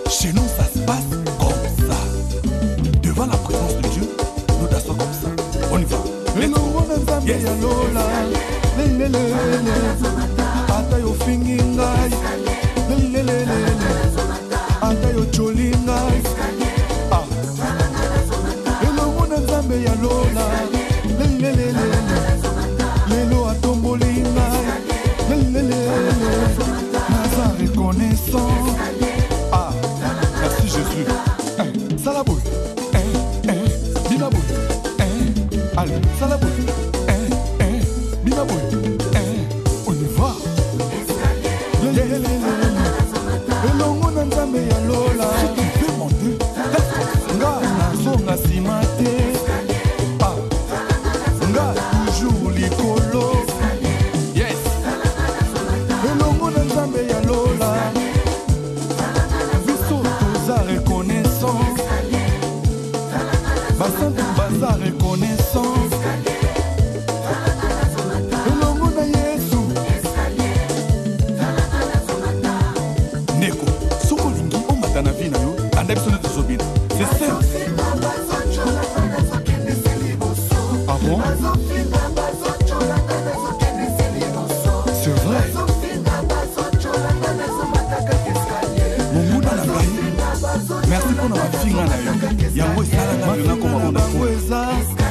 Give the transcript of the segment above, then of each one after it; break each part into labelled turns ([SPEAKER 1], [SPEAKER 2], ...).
[SPEAKER 1] Chez nous, ça se passe comme ça. Devant la présence de Dieu, nous dansons comme ça. On y va. Yes. Ah, merci Jésus. Salaboui, Binaboui, allez, Salaboui, Binaboui, on y va. Elongo na nzambe ya lola, tu peux monter. Nga nazonga nsima te. Ah, nga toujours likolo. Yes. Elongo na nzambe ya lola. Reconnaissance, baza reconnaissance. Elongo na Yesu. Neko, soko lingi omata na vie na yo, anda biso nde tozobina. C'est simple. Ah bon? C'est vrai. Merci pour ma fille na yo. Yango esala na koma bona kweza.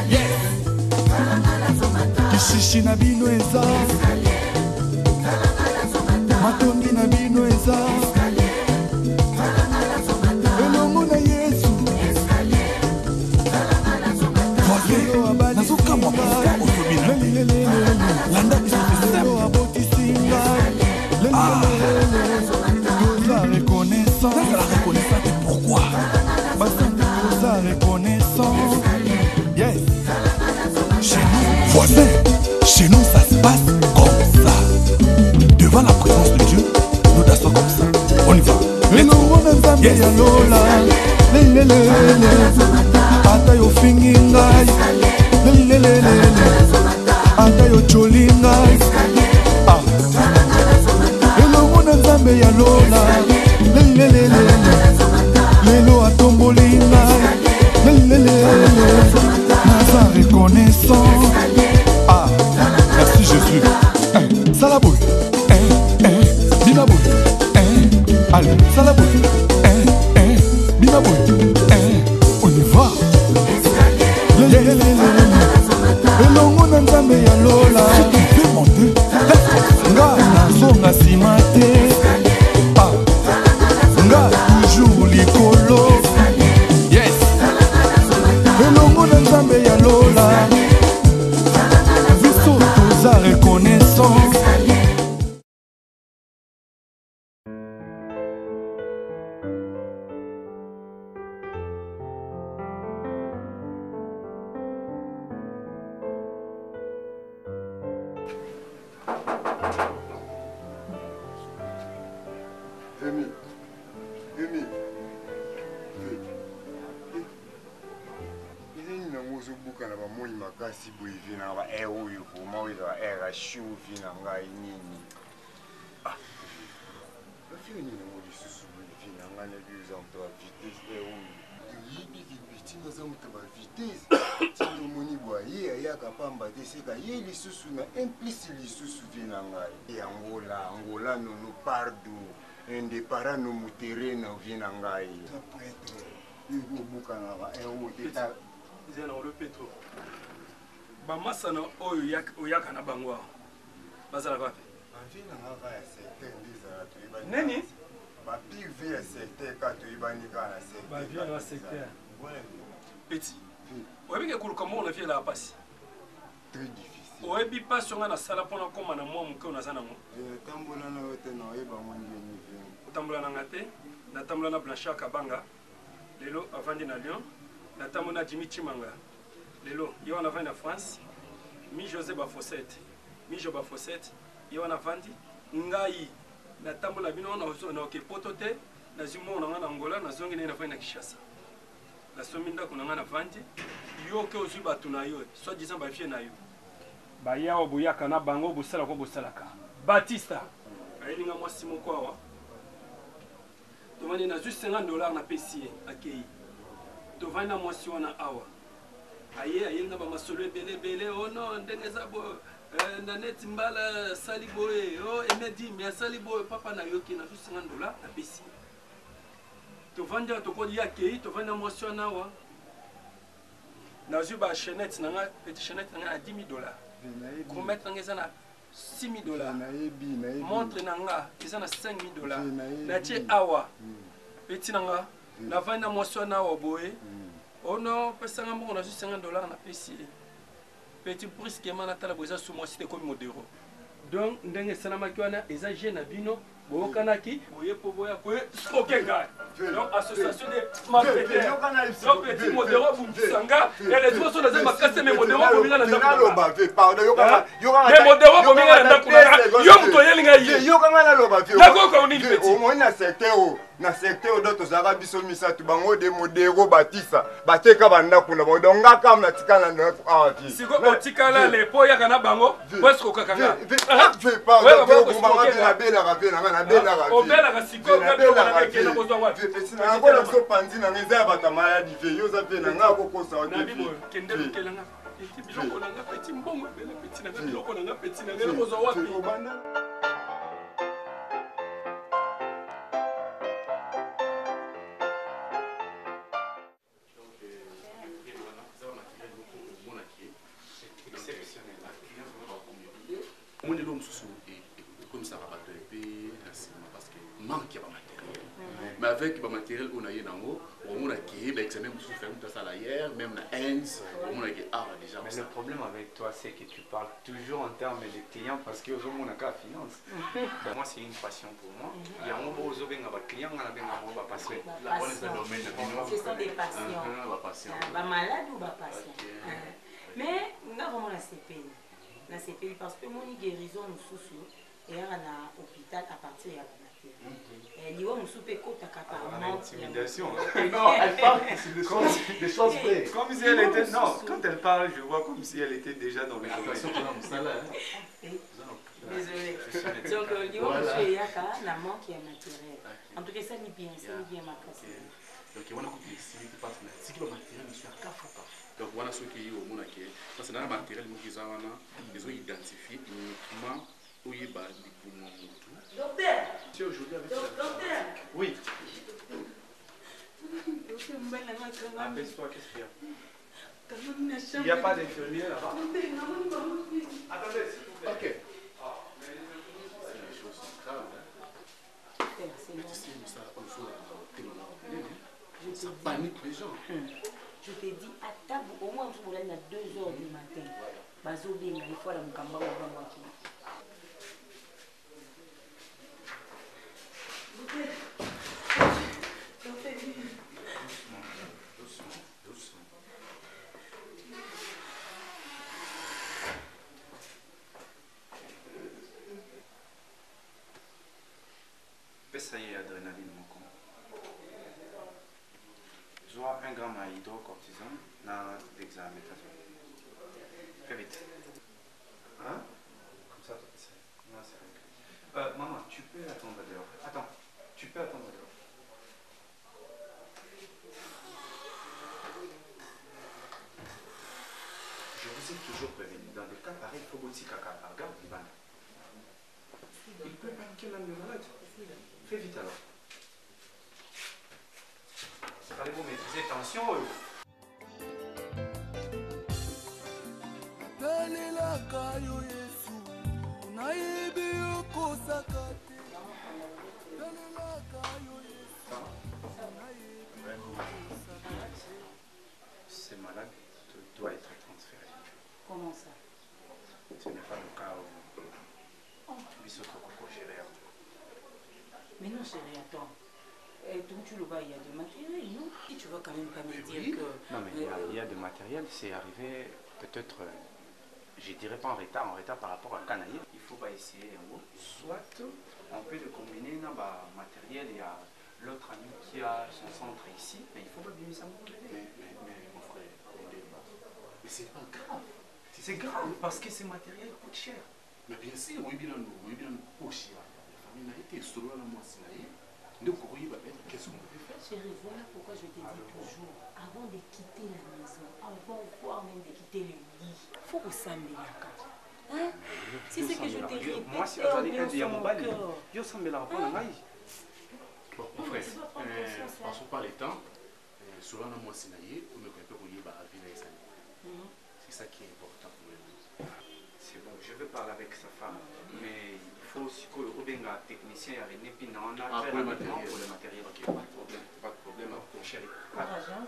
[SPEAKER 1] Yes. Kishishi na bino eza. Matongi na bino eza. Elongo na Yesu. Voici. Nazuka mwa kwa otobina. Landa biso biso abotisinga. Ah. Doza reconnaissance. La reconnaissance. Pourquoi? Parce que nous avons reconnaissance. Yes. Chez nous, voisin, chez nous ça se passe comme ça. Devant la présence de Dieu, nous dansons comme ça. On y va. Yes. Atayo fingingai. Atayo cholingai. Ah. Elongo na nzambe ya lola. Lelo atomboli ngai. Naza reconnaissant. Ah, merci Jésus. Salaboui, Binaboui, allez, Salaboui, Binaboui, on y va. Elongo na nzambe ya lola. Tu peux monter. Nga nazonga nsima te. Ah, nga toujours likolo. Yes. Elongo na nzambe ya lola. Biso toza reconnaissance.
[SPEAKER 2] Kasi boivi na ba oyo ko maweza era shuvi na ngai nini ah afio nini mo lisusu boivi na ngai na biuza mto wa vitesse oyo yibi kibiti na zamu to ba vitesse tino moni bwa ye ya kapamba deseka ye lisusu na implice lisusu vi na ngai Angola no pardo ende para no mutere na vi na ngai prêtre yugo buka na ba oyo teta
[SPEAKER 3] zena le petro bamasana oyo oyaka na bango bazala bape
[SPEAKER 2] bavina ngava ya secteur ndizala toyibani
[SPEAKER 3] neni
[SPEAKER 2] bapive ya secteur ka toyibani ka na secteur
[SPEAKER 3] bavia na secteur petit oyebike kuluka mo na vie la pasi
[SPEAKER 2] très difficile
[SPEAKER 3] oyebi pasi onga na sala mpona koma na mwa moke oyo naza nango
[SPEAKER 2] tambola na yo te na oyeba mwa ndeni
[SPEAKER 3] otambola na nga te natambola na Blanchard Kabanga lelo avandi na Lyon natambola na Jimmy Chimanga lelo ye wana avandi na France mi José Bafosette mi Jo Bafosette ye wana avandi ngai natambola bino na okepoto te nazwi moko na nga na Angola nazongi naye navandi na Kinshasa nasomi ndako na nga na vandi yo ke ozwi bato na yo soit disant bafie na yo bayawa boyaka na bango bosalaka bosalaka Batista ayelinga mwasi moko awa tovandi na juste $50 na pesi akei tovandi na mwasi wana awa ayenga bamasolo ebele oh non ndenge eza boye na neti mbala asali boye oh emedimi asali boye papa na yoki na juste $50 na pesi tovandi awa tokodi akei tovandi na mwasi wana awa nazwi ba chenette nanga petit chenette nanga na $10,000 comète nanga eza na $6,000 montre nanga eza na $5,000 natie awa petit nanga navandi na mwasi wana awa boye ono pesanga mbongo nazwi $50 na pesi petit brusquement natala boye eza su mwasi te komi modero donc ndenge esalamaki wana eza je na bino boyokanaki boye po boya koye stroke ngai donc association de malfaiteurs donc petit modero bumbisanga heureusement so naza makasi me modero bominga na ndako mais modero bominga na ndako yo moto oyelinga ye
[SPEAKER 2] yokanga naloba vie
[SPEAKER 3] nakoka onini petit
[SPEAKER 2] omoni na secteur odo tozalaka biso misatu bango de modero batisa bateka bandako na bango donc ngaka na tikala na awa vie
[SPEAKER 3] siko otikala le po yaka na bango po esko kakanga obelaka siko obelaka kozwa wapi
[SPEAKER 2] nakola so panzi na ngeza ya bata maladi vie yoza pe na nga kokosa
[SPEAKER 3] na bibo kende lukelanga eti biloko nanga peti mbongo ebele peti nanga biloko nanga peti nanga kozwa wapi
[SPEAKER 4] mais avec le matériel on a eu on a qui l'examen pour faire une tasse à l'air même la hands on a déjà
[SPEAKER 5] mais le problème avec toi c'est que tu parles toujours en termes de clients parce que aux hommes on a qu'à finance moi c'est une passion pour moi il y a un beau aux hommes clients on a bien on va passer
[SPEAKER 4] la bonne est le domaine
[SPEAKER 6] ce sont des patients ba malade ou ba patient mais on a vraiment la CPI parce que mon guérison nous sous et on a hôpital à partir de
[SPEAKER 5] intimidation. Non, elle parle des choses vraies. Comme si elle était. Non, quand elle parle, je vois comme si elle était déjà dans les situations.
[SPEAKER 6] Désolée. Donc, il y a un manque de matériel. En tout cas, ça n'est bien ma classe.
[SPEAKER 4] Donc, on a compris si le matériel est à donc, voilà ce qui est au monde. Parce que dans le matériel, ils ont identifié uniquement où il y a des poumons.
[SPEAKER 6] Docteur! Docteur!
[SPEAKER 5] Oui.
[SPEAKER 6] Abaisse-toi,
[SPEAKER 5] qu'est-ce qu'il y a? Il n'y a pas d'infirmière là-bas. Attendez, s'il vous plaît. Ok. Les choses sont graves.
[SPEAKER 4] Ça panique les gens.
[SPEAKER 6] Je te dis, à table, au moins, tu pourrais à 2 h du matin. Il faut la mukamba ou la moitié.
[SPEAKER 5] Ça y est, adrénaline, mon con. Je vois un gramme à hydrocortisone dans l'examen. Fais vite. Hein? Comme ça, non, c'est réglé. Maman, tu peux attendre dehors. Attends, tu peux attendre dehors. Je vous ai toujours prévenu. Dans des cas pareils, il faut aussi caca. Regarde, Ivan. Il peut paniquer même le malade. Fais vite alors. Allez-vous maîtriser, attention. C'est malade, tu dois être transféré.
[SPEAKER 6] Comment ça?
[SPEAKER 5] Ce n'est pas le cas où tu vis autre gérer.
[SPEAKER 6] Mais non, chérie, attends. Donc tu le vois, il y a du matériel, non? Et tu vas quand même pas me dire que...
[SPEAKER 5] Non, mais il y a du matériel, c'est arrivé peut-être, je dirais pas en retard par rapport à Canaille. Il faut pas essayer en gros. Soit on peut le combiner dans le matériel, il y a l'autre ami qui a son centre ici, mais il faut pas bien ça.
[SPEAKER 4] Mais mon frère, mais c'est pas grave.
[SPEAKER 5] C'est grave parce que ce matériel coûte cher.
[SPEAKER 4] Mais bien sûr, oui, bien, cher. Il a été solo à la moitié. Donc, il va être question
[SPEAKER 6] Chérie, voilà pourquoi je te dis toujours, avant de quitter la maison, avant voire même de quitter le lit, il faut ressembler à quand. Hein? Si c'est que je te répète,
[SPEAKER 5] moi, si
[SPEAKER 6] bien
[SPEAKER 5] tu as dit
[SPEAKER 6] sur mon cœur.
[SPEAKER 5] je sens la rapport à Naï.
[SPEAKER 4] Bon, mon frère, passons pas les temps. Souvent, moi, c'est Naï, on me fait pour y aller à Villa et Sani. C'est ça qui est important pour nous.
[SPEAKER 5] C'est bon, je vais parler avec sa femme, mais il faut aussi que le technicien et René Pina en a
[SPEAKER 4] pour le matériel.
[SPEAKER 5] Pour le matériel.
[SPEAKER 4] Ok, pas de problème, mon chéri.
[SPEAKER 6] Courage, hein?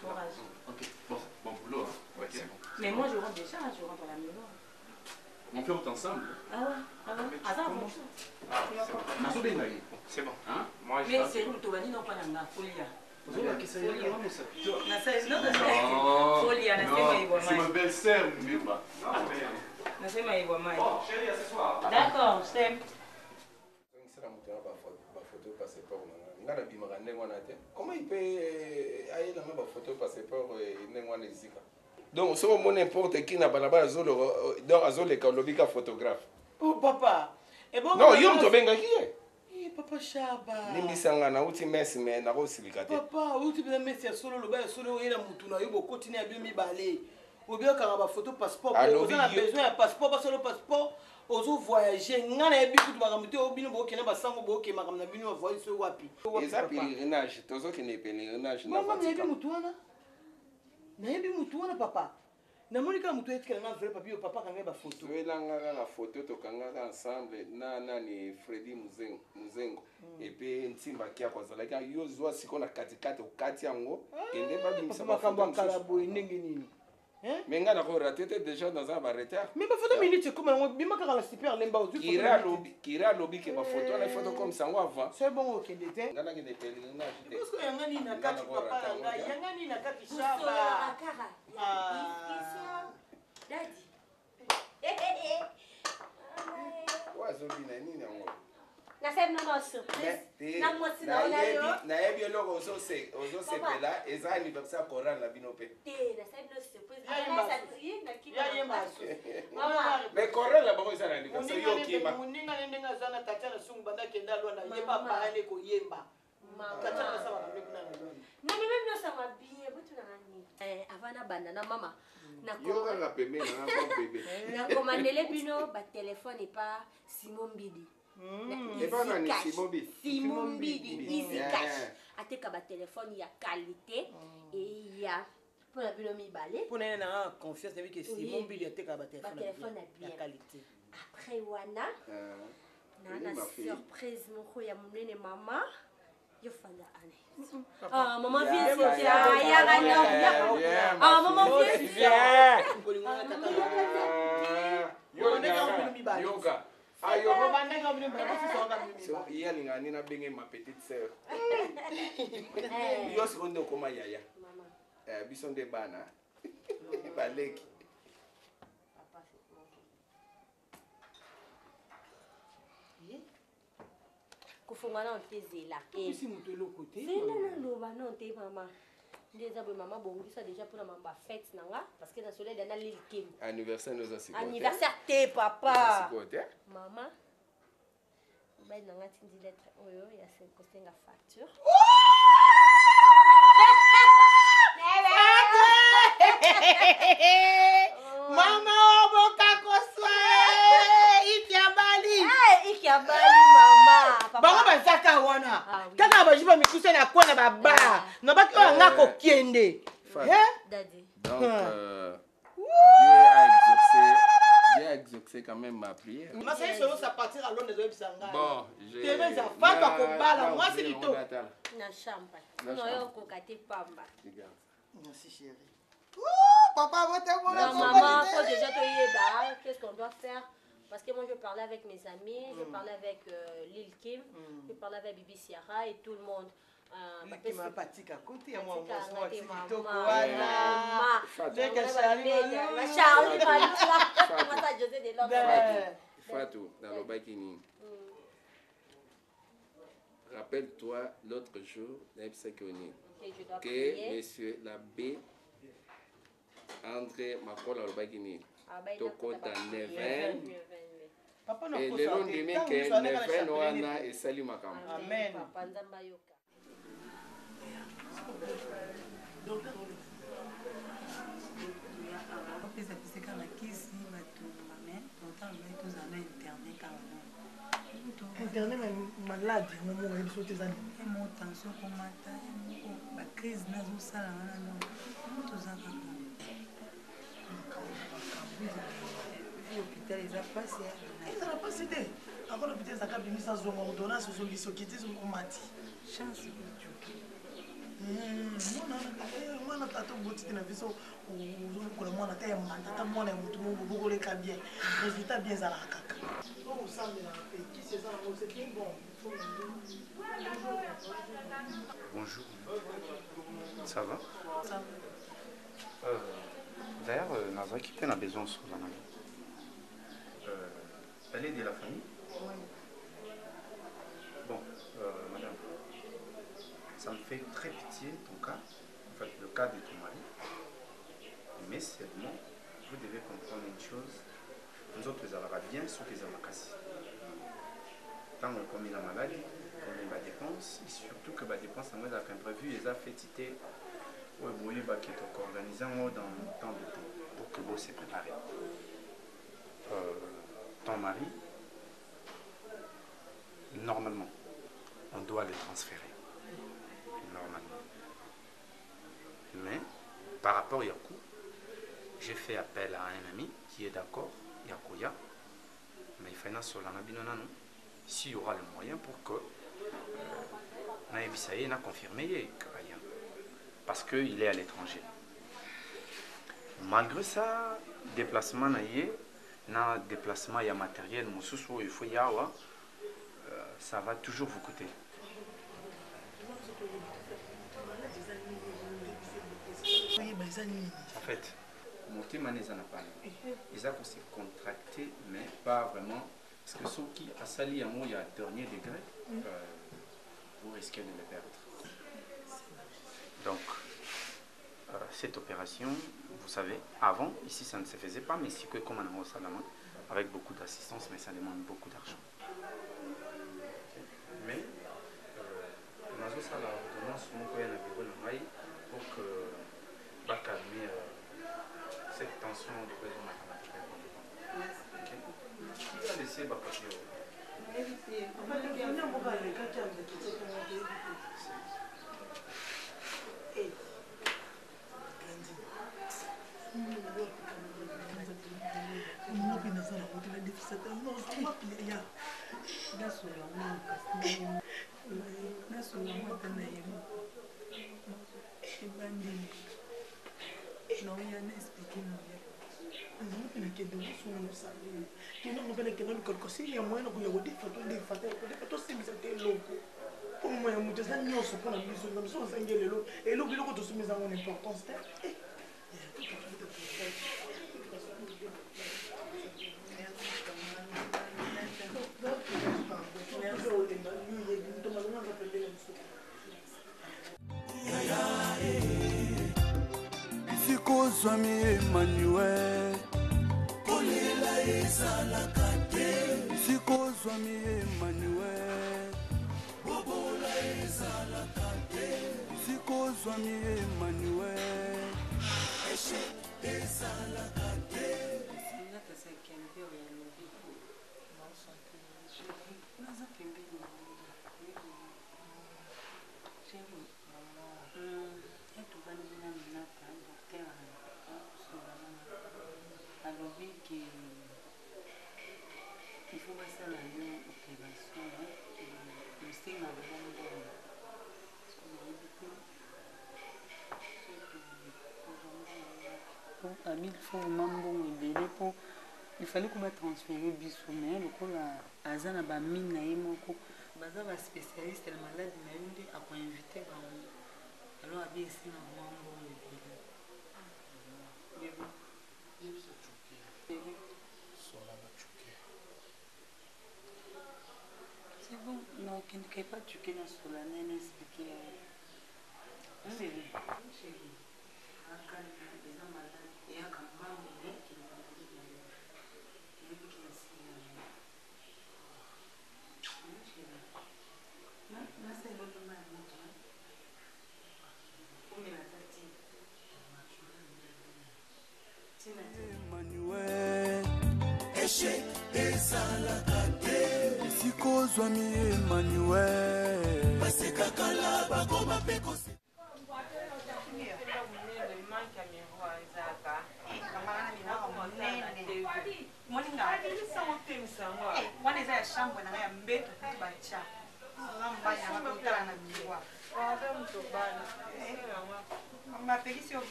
[SPEAKER 6] Courage.
[SPEAKER 4] Ok, bon boulot, hein. Ouais, c'est bon.
[SPEAKER 6] Mais moi, je rentre déjà, je rentre à la maison.
[SPEAKER 4] On fait route ensemble.
[SPEAKER 6] Ah ouais? Attends, bon.
[SPEAKER 5] C'est bon.
[SPEAKER 4] Hein?
[SPEAKER 5] Moi,
[SPEAKER 6] Mais c'est où, Tobani, non, pas dans la folie.
[SPEAKER 4] C'est
[SPEAKER 2] ma belle-sœur, mais pas.
[SPEAKER 6] Bon,
[SPEAKER 5] chérie, à ce soir.
[SPEAKER 6] d'accord, je t'aime.
[SPEAKER 2] Comment il peut aller dans ma photo passeport et donc, si on n'importe qui n'a pas la photographe.
[SPEAKER 7] Oh, papa. Et bon,
[SPEAKER 2] non, il y a un tobenga qui est.
[SPEAKER 7] Papa Chaba.
[SPEAKER 2] Nimbisanga na uti mesi me na ko silikate.
[SPEAKER 7] Papa, uti bina mesi ya solo loba ya solo yena mutuna yo bo continue ya bio mibale. Obio kanga ba photo passeport. Oza na besoin ya passeport, ba solo passeport. Ozo voyager ngana ya biku ba kamute obino bo kena ba sango bo ke makam na bino ba voyager so wapi.
[SPEAKER 2] Eza pèlerinage, tozo ke ne pèlerinage na.
[SPEAKER 7] Mama yebi mutuana. Na yebi mutuana papa. Na monika mutu etikela na vrai papier papa kanga ba photo.
[SPEAKER 2] Welanga la photo to kanga ensemble na ni Freddy Muzengo. Et puis ntimba kia kwa zala ka yo zwa sikona katikati ukati yango ende ba bimisa ba
[SPEAKER 7] kamba kala boy ndenge nini.
[SPEAKER 2] Mais nga na ko raté déjà dans un retard.
[SPEAKER 7] Mais ba photo minute comme on bima kala super lemba ozu.
[SPEAKER 2] Kira lobby ke ba photo na photo comme ça avant.
[SPEAKER 7] C'est bon OK dété.
[SPEAKER 2] Nga na ke ne pèlerinage.
[SPEAKER 7] Parce que yanga ni na kati papa nga yanga ni na kati shaba.
[SPEAKER 6] Daddy.
[SPEAKER 2] Ouais, zobi na nini yango.
[SPEAKER 6] Nasema na surprise. Na mwasi na ona yo.
[SPEAKER 2] Na yebi loko ozo sepela eza anniversaire Coran la binope.
[SPEAKER 6] Nasema na surprise.
[SPEAKER 7] Mama.
[SPEAKER 2] Mais Coran la bango eza na anniversaire yo kima.
[SPEAKER 7] Muninga ndenga zana tata na sungu banda kenda lwana yeba parane ko yemba. Tata na sawa na mekuna na lwana.
[SPEAKER 6] Na mimi ndo sama bien butu na nani. Avana banda na mama.
[SPEAKER 2] Yoga la pembe na pas bébé.
[SPEAKER 6] Na komandele bino ba téléphone pas Simon Mbidi.
[SPEAKER 2] Et pas na Simon Mbidi.
[SPEAKER 6] Simon Mbidi easy cash. Ateka ba téléphone ya qualité et ya pour la bino mibale.
[SPEAKER 7] Pour na confiance avec que Simon Mbidi ateka ba téléphone ya qualité.
[SPEAKER 6] Après wana na surprise moko ya munene mama. Yo fanda ane. Ah maman viens ici. Ya gagné. Ah maman viens ici.
[SPEAKER 2] Yoga. Ayo banda nga bino ba si so nga bino. So iya linga ni na benge ma petite sœur. Yo si ondo koma yaya.
[SPEAKER 6] Maman.
[SPEAKER 2] Biso nde bana. Baleki.
[SPEAKER 6] Kufungana ontezela.
[SPEAKER 7] Si mutu lo côté.
[SPEAKER 6] Non, non, te maman. Déjà maman bongisa déjà pour ma fête nanga parce que dans soleil dana Lil Kim.
[SPEAKER 2] Anniversaire nous aussi.
[SPEAKER 6] Anniversaire te papa.
[SPEAKER 2] Maman.
[SPEAKER 6] Ben nanga tindi lettre oyo ya 5 facture.
[SPEAKER 7] Mama oboka koswa ikiabali.
[SPEAKER 6] Ikiabali mama.
[SPEAKER 7] Bango bazaka wana. Kaka bajiba mikusa na kwana baba. Na baki oyo ngako kiende.
[SPEAKER 6] Daddy.
[SPEAKER 2] Donc Dieu a exaucé quand même ma prière.
[SPEAKER 7] Ma sœur solo ça partir à Londres de Bisanga.
[SPEAKER 2] Bon, j'ai
[SPEAKER 7] Tebe za fata ko bala moi c'est lito.
[SPEAKER 6] Na champagne. Non yo ko kate pamba.
[SPEAKER 7] Merci chérie. Papa,
[SPEAKER 6] maman, faut déjà te yéba. Qu'est-ce qu'on doit faire? Parce que moi, je parlais avec mes amis, je parlais avec Lil Kim, je parlais avec Bibi Ciara et tout le monde.
[SPEAKER 7] Qui m'a pâti à côté, moi,
[SPEAKER 6] maman.
[SPEAKER 2] Fatou, dans le Bakini. Rappelle-toi l'autre jour, que monsieur l'abbé André Macron dans le Bakini. Tokota Neven. Et le long de mes que Neven wana et Salut Makam.
[SPEAKER 7] Amen.
[SPEAKER 8] opesapesaka makisi bato mame pourtant bai tozala na internet kaka
[SPEAKER 7] internet malade momo oyebi so te eza nini
[SPEAKER 8] emo tension komata moko bacrise nazosala wana no toza kaka hôpital eza pasi
[SPEAKER 7] ezala pasi te akola hôpital ezaka bimisa zongo ordonnance ozongi soki te omati
[SPEAKER 8] chance
[SPEAKER 7] mwana tata oboti te na biso ozokola mwana te ya mandata mwana ya motu moko bokoleka bien résultat bien ezalaka kaka osambelaka mpe kisi eza nango c'est bien bon.
[SPEAKER 5] Bonjour. Ça va?
[SPEAKER 8] Ça va.
[SPEAKER 5] D'ailleurs, Nazaki a besoin sur la main. Elle est de la famille?
[SPEAKER 8] Oui.
[SPEAKER 5] Bon, madame, ça me fait très pitié ton cas, en fait le cas de ton mari. Mais seulement, vous devez comprendre une chose, nous autres, les Arabes bien, ceux qui ont la casse. Tant comme il a maladie, comme il a dépense, et surtout que la dépense, en mode imprévu, les a fait titer, ou qui est organisé dans le temps de temps, pour que vous se préparez. Ton mari, normalement, on doit le transférer. Normalement. Mais, par rapport à Yakou, j'ai fait appel à un ami qui est d'accord, Yakuya, mais il faut s'il y aura le moyen pour que Naïbisaïe n'a confirmé parce qu'il est à l'étranger. Malgré ça, déplacement na déplacement il y a matériel, il faut y avoir, ça va toujours vous coûter. En fait, ils ont aussi contracté, mais pas vraiment. Parce que ceux qui a sali à moi, il y a dernier degré, vous risquez de le perdre. Donc, cette opération, vous savez, avant, ici ça ne se faisait pas, mais ici, comme on a au Salama, avec beaucoup d'assistance, mais ça demande beaucoup d'argent. Mais, on a aussi l'ordonnance pour que va calmer cette tension de raison mathématique. Qui a laissé ma papier?
[SPEAKER 1] Swami Emmanuel Olela ezalaka te Siko Swami Emmanuel Bobola ezalaka te Siko Swami Emmanuel Eche ezalaka te
[SPEAKER 8] il faut passer à la opération, le signe à il fallait qu'on va transférer bisoumen le coup la azana ba mine na yemoko baza ba spécialiste le malade na yonde a ko inviter ba alors abi ici na mambo c'est bon, non, qui ne peut pas tuer dans sur la naine expliquer.
[SPEAKER 1] kozwa mi Emmanuel baseka kala bakoma peko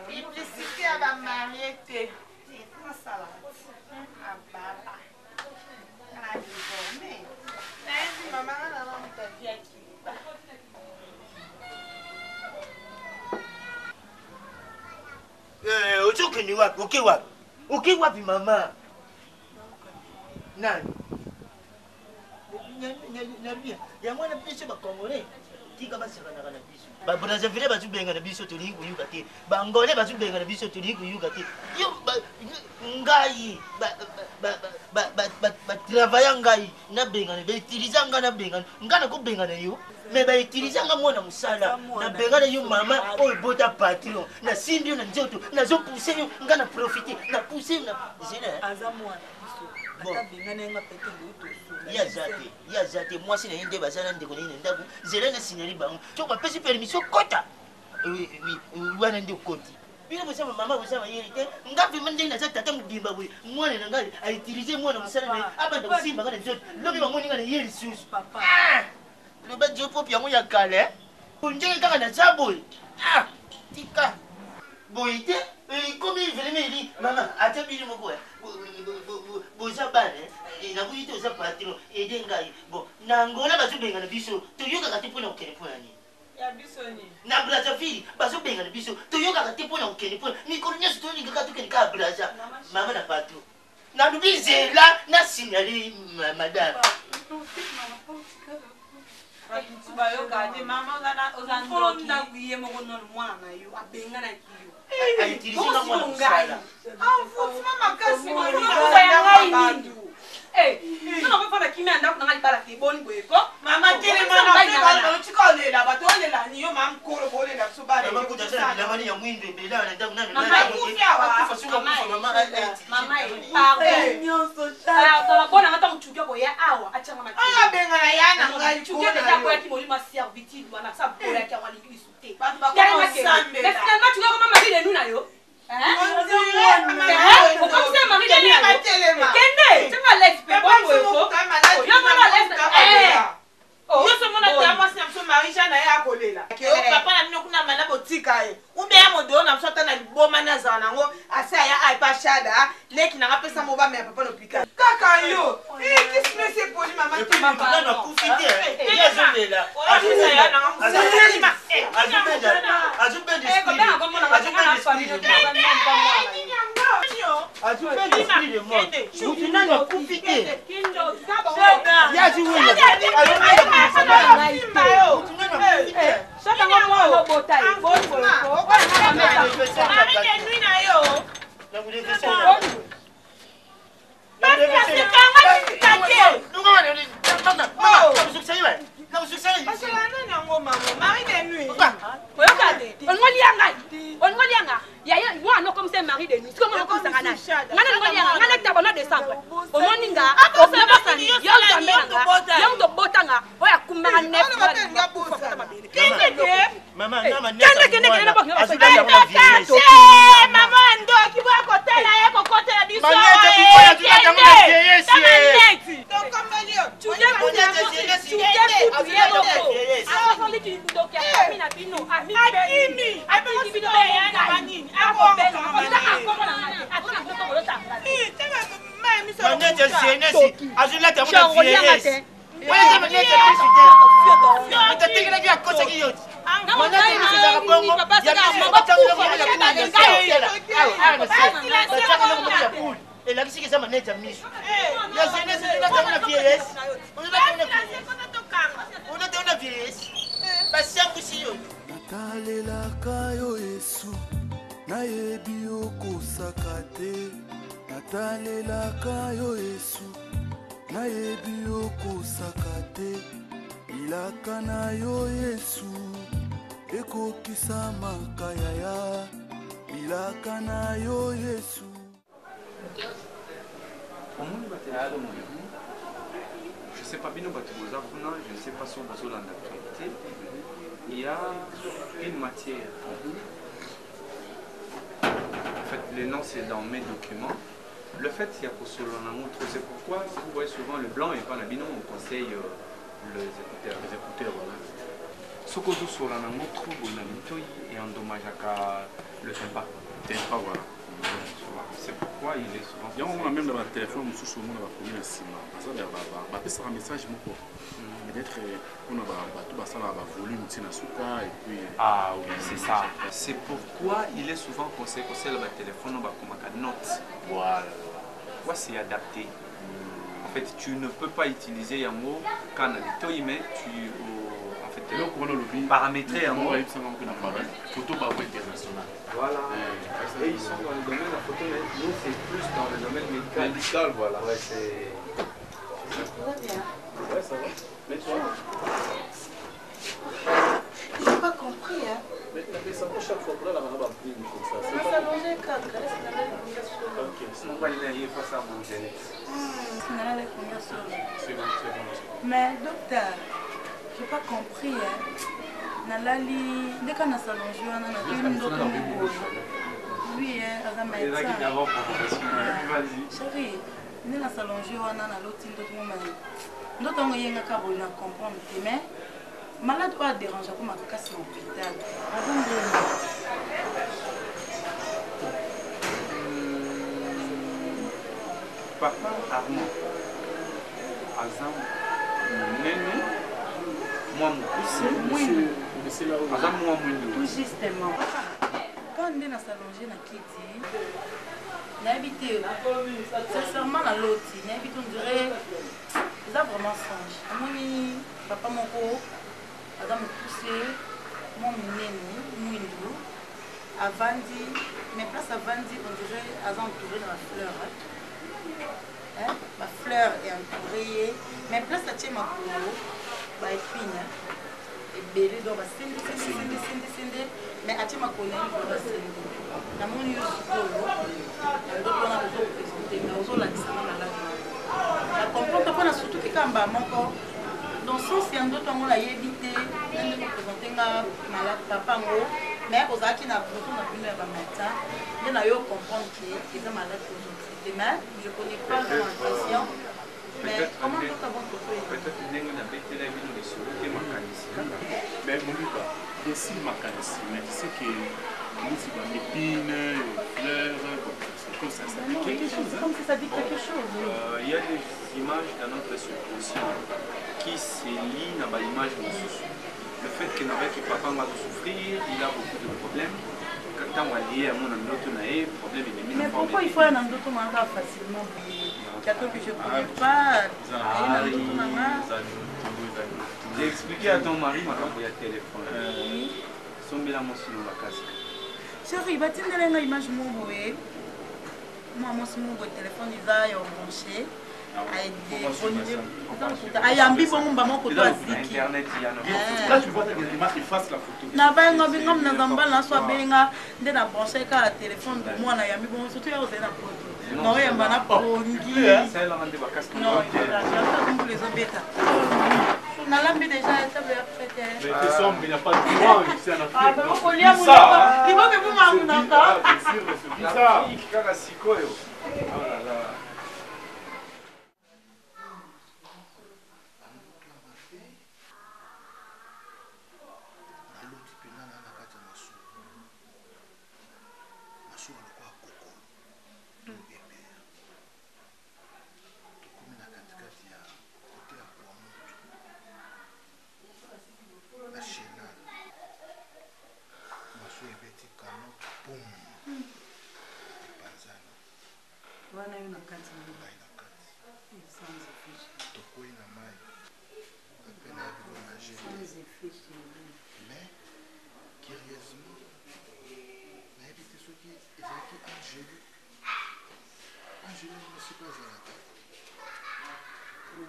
[SPEAKER 6] Publicité à la mariée.
[SPEAKER 9] Ni wapi? Okay wapi? Okay wapi mama? Nani? Nyabia. Ya mwana pesa bakongole. Tika basi kana biso. Ba bonaza vile bazu benga na biso tuli kuyuka te. Bangole bazu benga na biso tuli kuyuka te. Yo ngai ba travailler ngai na benga na utiliser nga na benga. Ngana ko benga na yo. Mais ba utiliser nga mwana musala. Na benga na yo mama o bota patron. Na simbi na njoto. Na zo pousser yo ngana profiter. Na pousser na zina.
[SPEAKER 8] Azamwana biso. Ata benga na nga pete luto.
[SPEAKER 9] Ya zate moi si na yende bazana ndeko ni ndaku zela na signali bango to kwa pesi permission kota oui wana ndio konti bila msema mama msema yeye te ngapi mende na tata mudimba bwe mwana na ngali a utiliser mwana msala na aba ndo simba kana ndio lobi bango ninga na yeye susu papa lo ba jopo pia mo ya kale unje kaka na zaboi tika boite komi vile mama ata bili moko boza bane na buite oza patron ede ngai bon na ngola bazubenga na biso toyoka kati pona okene pona ni
[SPEAKER 6] Ya biso ni
[SPEAKER 9] na Brazzaville bazubenga na biso toyoka kati pona okene pona mikolo nyeso to ni kaka tukene ka Brazza mama na patron na lubizela na signali madame
[SPEAKER 6] bayoka te mama ozana kuye moko no mwana yo abenga na kiyo
[SPEAKER 9] aitilizinga mwana musala
[SPEAKER 6] makasi
[SPEAKER 10] Não vou falar que me andar com a para que bom boico.
[SPEAKER 6] Mama tele mana vai chika olela batolela niyo mam koro bolela subare.
[SPEAKER 9] Mama kuja sana bila mani ya mwinde bila na ndangu na
[SPEAKER 6] mama kufia wa
[SPEAKER 9] mama
[SPEAKER 10] pardon nyonso cha. Tala bona ngata mchukia kwa ya awa achanga machi.
[SPEAKER 6] Ah benga na yana ngai
[SPEAKER 10] chukia deja kwa ki molima servitude bana sa bola ki awali lisute.
[SPEAKER 6] Batu bakoma sambe.
[SPEAKER 10] Mais finalement tu vois comment Marie de nous na yo.
[SPEAKER 5] sais pas, Bino Batuboza, je ne sais pas si vous avez l'actualité. Il y a une matière. En fait, le nom c'est dans mes documents. Le fait, il y a pour cela, c'est pourquoi vous voyez souvent le blanc et pas la Bino, on conseille les écouteurs. Les écouteurs, voilà. Ce que vous sur la montre, et endommage à le tempa. Tempa, voilà. C'est pourquoi il est souvent.
[SPEAKER 4] Il y a même dans le téléphone, on se monde va prendre un ciment. Parce que ça un message, peut-être on a ça volume et puis.
[SPEAKER 5] Ah oui, c'est ça. C'est pourquoi il est souvent conseillé que le téléphone va comme une note. Voilà. Pourquoi c'est adapté? En fait, tu ne peux pas utiliser un mot quand on a mais tu. Paramétrer un mot.
[SPEAKER 4] Photo international.
[SPEAKER 5] Voilà. Et ils sont dans le domaine de la photo, mais nous c'est plus dans le domaine médical. Médical, voilà. Ouais, c'est.
[SPEAKER 6] Ça va bien.
[SPEAKER 5] Ouais, ça va. Mais toi.
[SPEAKER 6] J'ai pas compris, hein.
[SPEAKER 4] Mais ça vaut chaque fois pour la rame comme ça.
[SPEAKER 6] Ça s'allongeait 4, c'est dans la conversation.
[SPEAKER 4] Ok,
[SPEAKER 5] c'est bon. Il faut ça manger.
[SPEAKER 8] C'est dans la conversation.
[SPEAKER 4] C'est bon, c'est bon.
[SPEAKER 8] Mais docteur, j'ai pas compris, hein. Nalali, dès qu'on a s'allongé, on a une autre mot. Oui, hein, à la médecin. Chérie, nous a s'allongé, on a l'autre mot. D'autres ont eu un cas pour comprendre, mais malade ou à déranger comme un cas sur l'hôpital.
[SPEAKER 5] Papa Armand, Azam, Néné, moi poussé, Azam moi
[SPEAKER 8] tout justement. Quand on est dans s'allonger dans Kiti, n'habitez sincèrement dans l'autre, n'habitez on dirait, ça vraiment songe. Moi, papa mon co, Azam poussé, moi Néné, Mouindou, Avandi, mais place Avandi, on dirait Azam entouré dans la fleur. Hein? Ma fleur est entourée, mais place la tienne ma couleur, ma épine, et belle donc sende, mais à tienne ma couleur, il va sende. Na mon yeux solo, d'autres on a besoin de présenter, mais aux autres la discipline à la vie. La comprendre pas surtout que quand bas mon corps, dans son sens d'autres on l'a évité, même de présenter ma malade papa moi, mais aux autres qui n'a pas besoin de venir à matin, il y a eu comprendre qu'il est malade aujourd'hui. Mais je ne connais pas l'impression. Mais comment peut avoir
[SPEAKER 5] peut-être que nous avons été là, nous avons mécanicien.
[SPEAKER 4] Mais mon gars, ici, mécanicien, mais tu sais que nous, c'est dans l'épine, fleurs, c'est comme ça, ça dit quelque chose.
[SPEAKER 8] C'est comme si ça dit quelque chose.
[SPEAKER 5] Il y a des images dans notre subconscient qui se lient dans l'image de le fait que papa va souffrir, il a beaucoup de problèmes.
[SPEAKER 8] Mais pourquoi il faut un andoto manga facilement? Quelqu'un que je ne connais pas.
[SPEAKER 5] J'ai expliqué à ton mari maintenant qu'il y a téléphone. Son bilan sur la casse.
[SPEAKER 8] Chérie, il va te donner une image mouillée. Moi, mon téléphone, il va y brancher. Ayambi bon maman ko to aziki
[SPEAKER 4] là tu vois des images qui fassent la photo
[SPEAKER 8] na benga benga na zamba na so benga nde na brancher ka téléphone de moi na yambi bon surtout ya ozena photo no yamba na pongi
[SPEAKER 5] c'est la rende bakas
[SPEAKER 8] non comme les obeta na lambi déjà table ya prête
[SPEAKER 4] mais que somme il n'y a pas de droit ici en Afrique
[SPEAKER 8] ah ben ko lia mu na il faut que vous m'en n'entend
[SPEAKER 5] ça kaka sikoyo oh là là.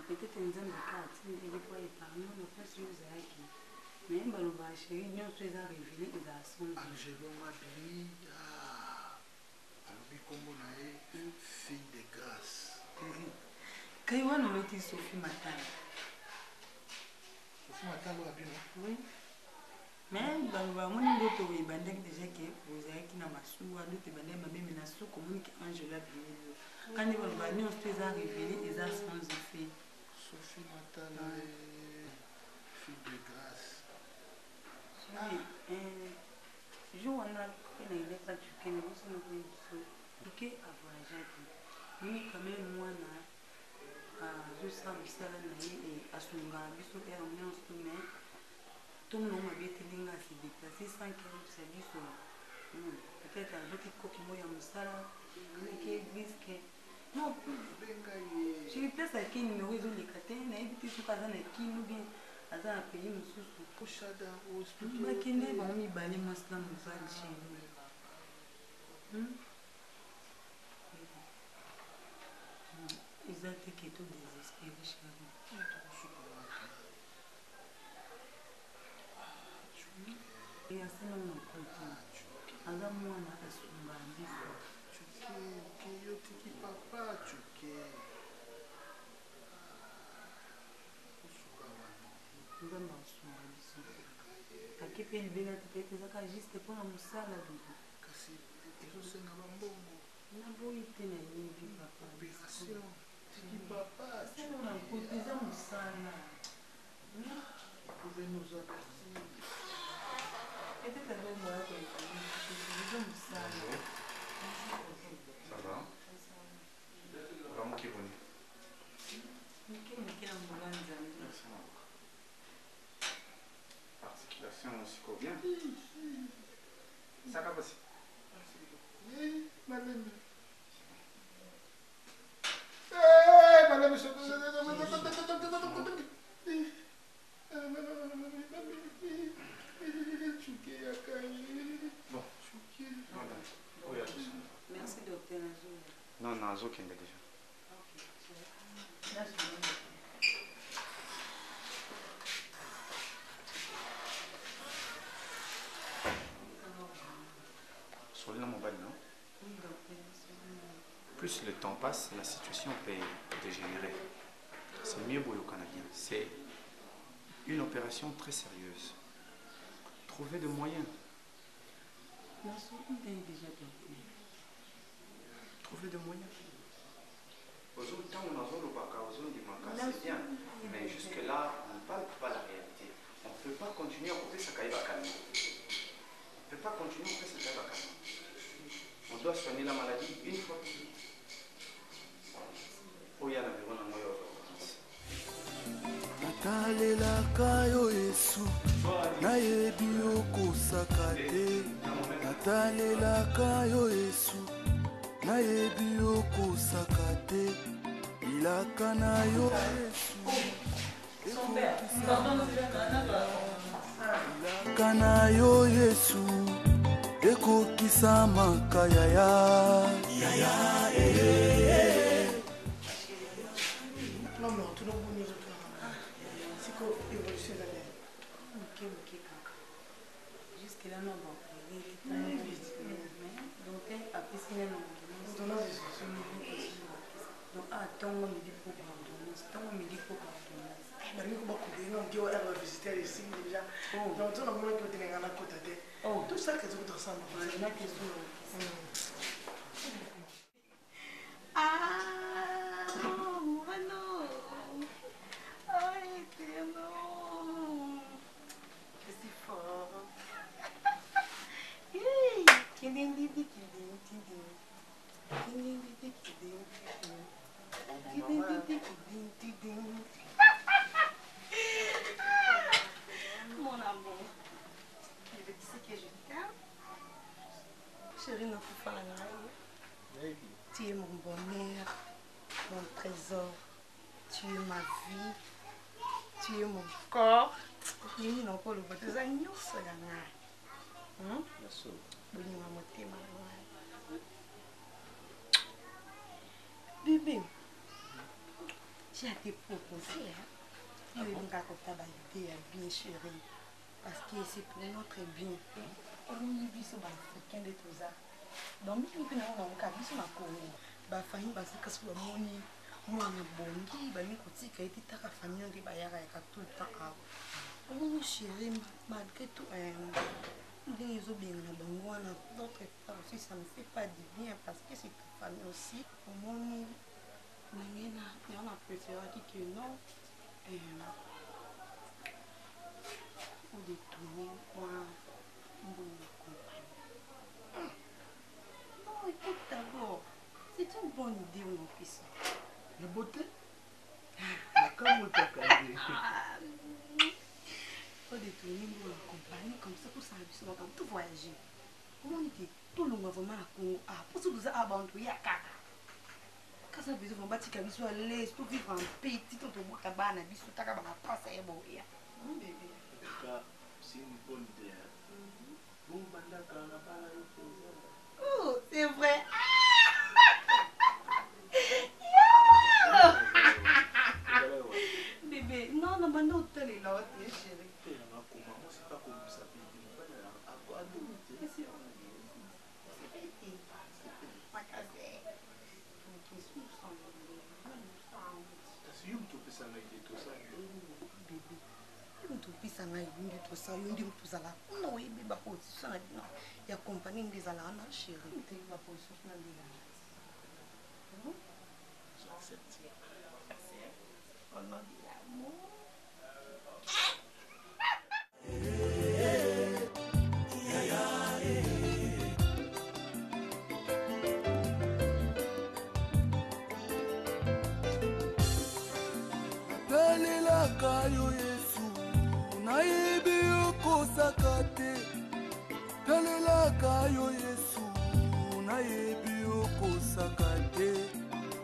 [SPEAKER 8] Peut-être une zone de carte, il est pas épargné, on peut se user avec lui. Mais il va nous chérie, nous sommes arrivés à la son.
[SPEAKER 1] Angelo Madrid, alors, comme on a fille de grâce.
[SPEAKER 8] Kai wana loti Sophie Matala.
[SPEAKER 1] Sophie Matala wa bien.
[SPEAKER 8] Oui. Mais bah mon ndoto we bandaki déjà que vous avez qui na masuwa ndoto bandaki mabeme na sou communique Angela Bilelo. Quand ils vont ba nyonso to eza révélé eza sans effet.
[SPEAKER 1] Sophie Matala fille de grâce.
[SPEAKER 8] Oui. Je wana na ile pas tu connais vous ne pouvez pas. OK à voyager. Ni quand même moi na zosa misala na ye asunga biso era nyonso mais tout le monde m'a bien à se déplacer sans qu'il se dise peut-être avec le coq moya musala avec église que non je place à qui numéro ils ont les catins na éviter tout ça na qui nous bien à un pays mususu
[SPEAKER 1] pochada au
[SPEAKER 8] hospital ba kende ba mi bali masla musala chez nous ils ont été tout désespérés chez nous. Et à ce moment aza mwana asumba biso
[SPEAKER 1] chuke yotiki papa chuke usuka wana
[SPEAKER 8] nzambe asumba biso ake mpe libela te peut-être ezaka juste mpona mosala biso
[SPEAKER 1] kasi ezosenga bambongo
[SPEAKER 8] naboyi te na yebi papa
[SPEAKER 1] opération tiki papa
[SPEAKER 8] sala na kote eza mosala
[SPEAKER 1] pouvez nous avertir.
[SPEAKER 8] Peut-être avec moi,
[SPEAKER 5] Ça va? Vraiment qui est venu? Articulation aussi bien. Ça va passer.
[SPEAKER 1] Oui, madame. Eh, madame,
[SPEAKER 5] bon.
[SPEAKER 8] Merci docteur Nazo.
[SPEAKER 5] Non, Nazo qui est déjà. Sur le mobile, non? Plus le temps passe, la situation peut dégénérer. C'est mieux pour le Canadien. C'est une opération très sérieuse. Trouver des moyens. Trouver des moyens. C'est bien. Mais jusque-là, on ne parle pas la réalité. On ne peut pas continuer à couper sa caille bacane. On ne peut pas continuer à couper sa caille bacane. On doit soigner la maladie une fois pour toutes. Oh, il y a l'environ un moyen.
[SPEAKER 1] natalelaka yo yesu nayebi okosaka te natalelaka yo yesu nayebi okosaka te ilaka na yo yesu ilaka na yo yesu ekokisa makayaya
[SPEAKER 8] Jusque-là, non, bon. Donc, après, c'est un donc, tant on me dit pour ordonnance, tant on me dit pour ordonnance.
[SPEAKER 7] Mais nous, on va visiter ici déjà. Donc, tout le monde qui est à la côte de tout ça que tu ressembles.
[SPEAKER 6] Ah, non. Ay, non. C'est fort. Mon amour, tu sais que je t'aime. Chérie, non, faut pas la. Tu es mon bonheur, mon trésor. Tu es ma vie. Tu es mon corps. Nini non pas le vote za nyonso ya nga. Bolinga motema na nga. Bébé, j'ai à te proposer. Tu es nga kotaba idée bien chérie. Parce que c'est pour notre bien. On y vit sur l'Africain de tout ça. Donc, nous avons un cas, nous avons un famille, parce que nous avons
[SPEAKER 8] mwana bongi bani kotika ete taka famille nde bayaka yaka tout le temps awa omongo chéri malgré tout ndenge ezobenga na bango wana d'autre part aussi ça ne fait pas du bien parce que c'est ta famille aussi omoni ndenge na préféraki que non ou détourner moi mbongo na compagnie non écoute d'abord c'est une bonne idée on en fait ça
[SPEAKER 11] la beauté comme
[SPEAKER 8] faut détourner mbongo na compagnie comme ça pour ça on va tout voyager comment on dit tout le monde vraiment à Congo pour ça nous a abandonné kaka quand ça besoin on bâtir biso à l'aise pour vivre en paix tout ton bois cabane biso taka ba passa et boya bébé
[SPEAKER 11] c'est une bonne idée bon banda kana bala
[SPEAKER 8] oh c'est vrai bébé non non banda hôtel est là chérie
[SPEAKER 11] comment c'est pas comme ça
[SPEAKER 8] pisanga yindi tosa yondi tozala kuna oyebi baposition na bino ya compagnie nde ezalaka na chéri te baposition na nde au nom de l'amour
[SPEAKER 1] talelaka yo yesu nayebi okosaka te talelaka yo yesu nayebi okosaka te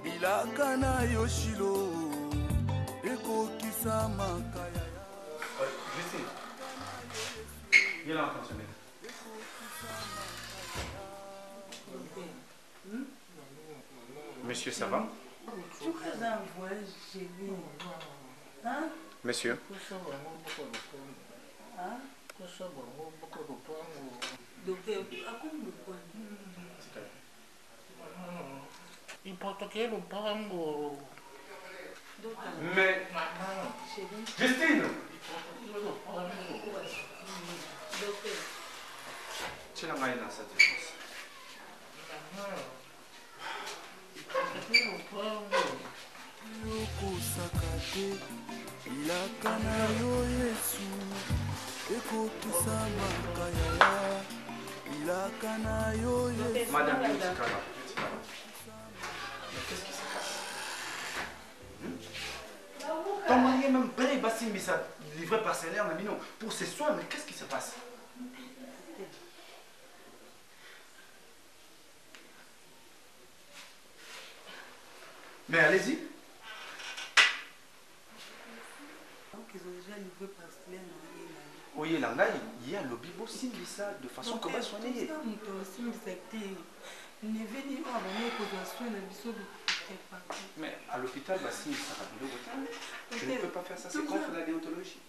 [SPEAKER 1] bilaka na yo shilo ekokisa makaya
[SPEAKER 5] Monsieur, ça va?
[SPEAKER 8] Hein?
[SPEAKER 5] Monsieur.
[SPEAKER 8] Hein? Docteur, à quoi me quoi?
[SPEAKER 11] Il porte quel pango?
[SPEAKER 5] Mais. Justine! Tu l'as maillé dans sa défense.
[SPEAKER 1] yokosaka te ilaka na yo yesu ekokisa makaya ilaka na yo yesu.
[SPEAKER 5] Madame Yotikala. Mais qu'est-ce qui se passe? Ton mari est même prêt, Bassim, mais ça livret parcellaire, Namino, pour ses soins, mais qu'est-ce qui se passe? Mais allez-y. Oui, là, il y a le bibo simbi ça de façon comment soigner. Mais à l'hôpital, je ne peux pas faire ça, c'est contre la déontologie.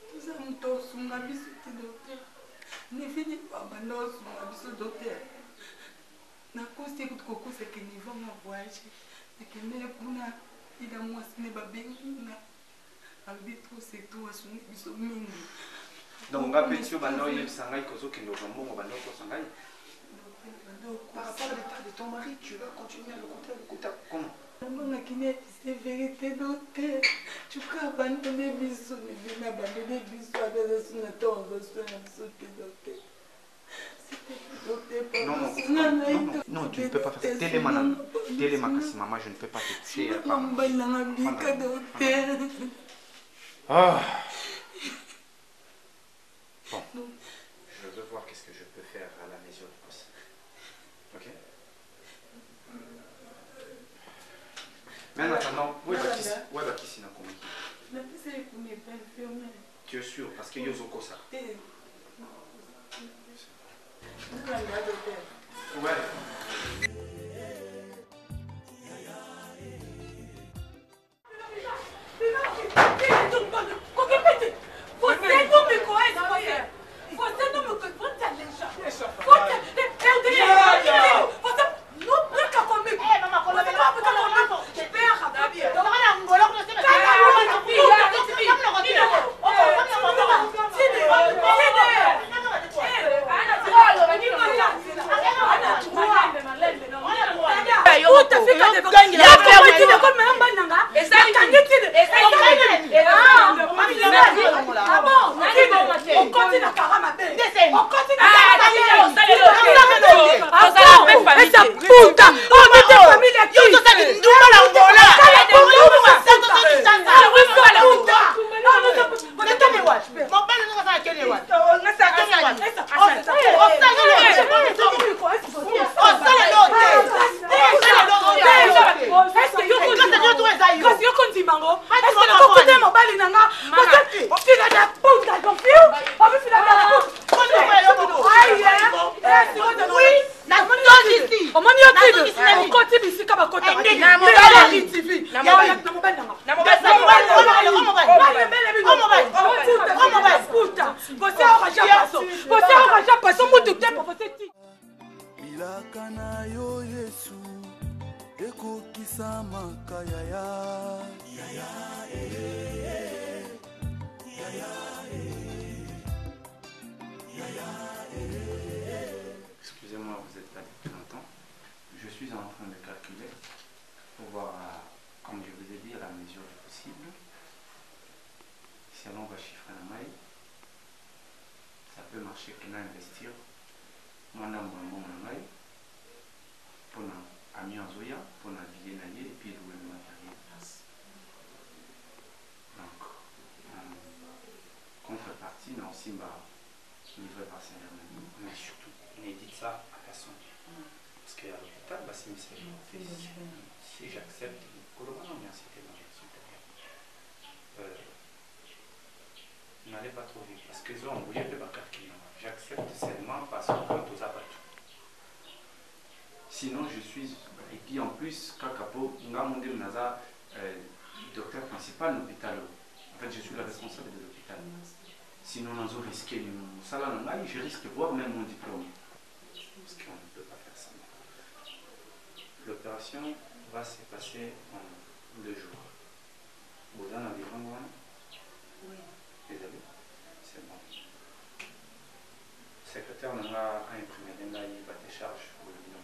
[SPEAKER 5] Donc, on va petit bando il s'engaille cause que nous jambons au bando pour s'engailler. Par rapport à l'état de ton mari, tu vas continuer à le compter comment?
[SPEAKER 8] C'est vérité docteur. Tu peux abandonner bisous, mais bien abandonner bisous avec le son de ton
[SPEAKER 5] non, tu ne peux pas faire ça. Télémakasi, maman, je ne peux pas te toucher. Ah. Bon, je veux voir qu'est-ce que je peux faire à la maison de poste. Ok? Mais en attendant, où est Bakissi na Komaki? Tu es sûr? Parce que Yozoko ça. Ouais.
[SPEAKER 10] On continue à Karama B.
[SPEAKER 6] On
[SPEAKER 10] continue
[SPEAKER 6] à
[SPEAKER 1] bilaka na yo Yesu ekokisa makaya
[SPEAKER 5] Excusez-moi, vous êtes là depuis longtemps. Je suis en train de calculer pour voir, comme je vous ai dit, à la mesure du possible. Si on va chiffrer la maille, ça peut marcher qu'on a investir. Moi, je vais pour ami en zoya, pour naviguer et puis louer le matériel. Donc, contrepartie, mais aussi livré par Saint-Germain. Mais surtout, n'édite ça à personne. Parce qu'à l'hôpital, si j'accepte, n'allez pas trop vite. Parce qu'ils ont envoyé de Bakar client. J'accepte seulement parce que quand vous avez tout. Sinon, je suis. Et puis en plus, Kakapo, docteur principal de l'hôpital. En fait, je suis le responsable de l'hôpital. Sinon, on a risqué je risque voire même mon diplôme. Parce qu'on ne peut pas faire ça. L'opération va se passer en 2 jours. Vous en avez environ. Oui. Désolé. C'est bon. Le secrétaire a imprimé il va décharge pour le bilan.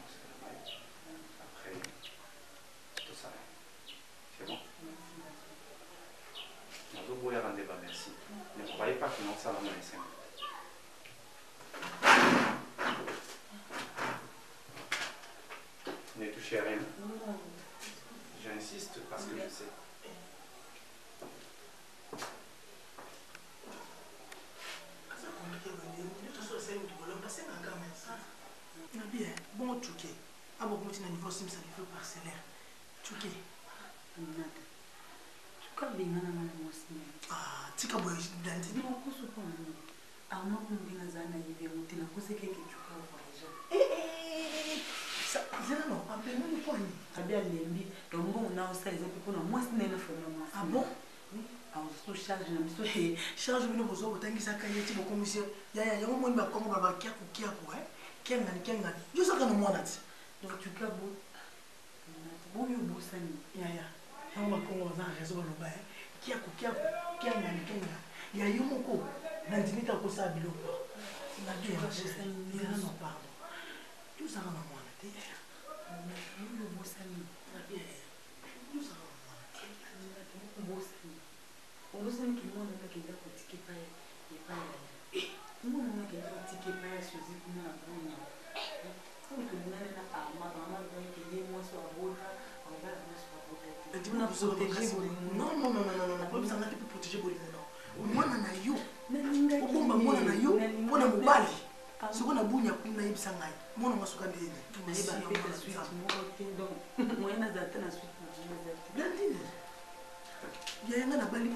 [SPEAKER 5] Après, tout ça. C'est bon. Vous pouvez rendre débat, merci. Ne croyez pas que non, ça va me laisser. Ne touchez à rien. J'insiste parce que je sais.
[SPEAKER 10] Bon, Tchouké. À mon côté, un niveau simple, ça fait parcellaire. Tchouké. Ah, tika boy, danti.
[SPEAKER 8] Non, kusu kwa nini? Ama kumbina zana hivi mutina kuseke kichuka voyager.
[SPEAKER 10] Ça, non, appelle-moi le point.
[SPEAKER 8] Abia lembi, donc bon, on a aussi les épaules, moi c'est une phénomène.
[SPEAKER 10] Ah bon?
[SPEAKER 8] Oui. Alors, je charge, je me
[SPEAKER 10] suis. Charge, je me suis dit, ça caille, tu me commissaire. Il y a un moment, il m'a comme on va kia quoi, hein? Kengan. Je sais que nous m'en a dit.
[SPEAKER 8] Donc, tu cas beau. Bon, il y a beau ça.
[SPEAKER 10] Ya. On va comment on a raison le bain. Kia, kengan. Il y a eu mon coup. N'intimite à quoi ça, bilo. La vie, il y a non, pardon. Tout ça, on a moins de terre. Il y a eu beau ça. La vie, tout ça, on a moins de terre.
[SPEAKER 8] On vous dit qu'il y a un qui est un ticket pas nous on a quelqu'un ticket pas choisi pour nous la bonne. Comme que nous n'avons pas maman qui est moi sur la boîte, on va la sur la boîte.
[SPEAKER 10] Tu m'as protégé non, pas besoin de protéger Bolino. Moi na yo. Okomba mwana na yo, mwana mobali. Siko na bunya kuna yebisa ngai. Mwana masuka ndeni.
[SPEAKER 8] Na yeba peta suite mo donc moi na data na suite na data.
[SPEAKER 10] Blandine. Bien na bali.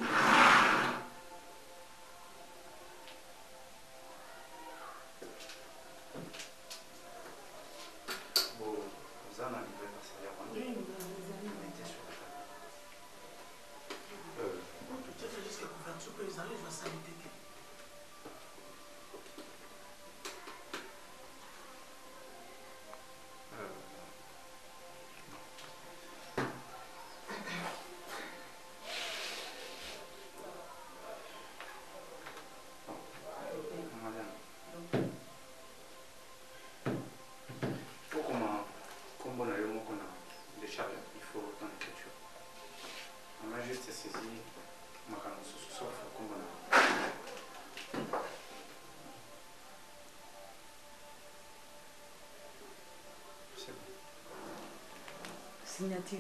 [SPEAKER 8] Signature.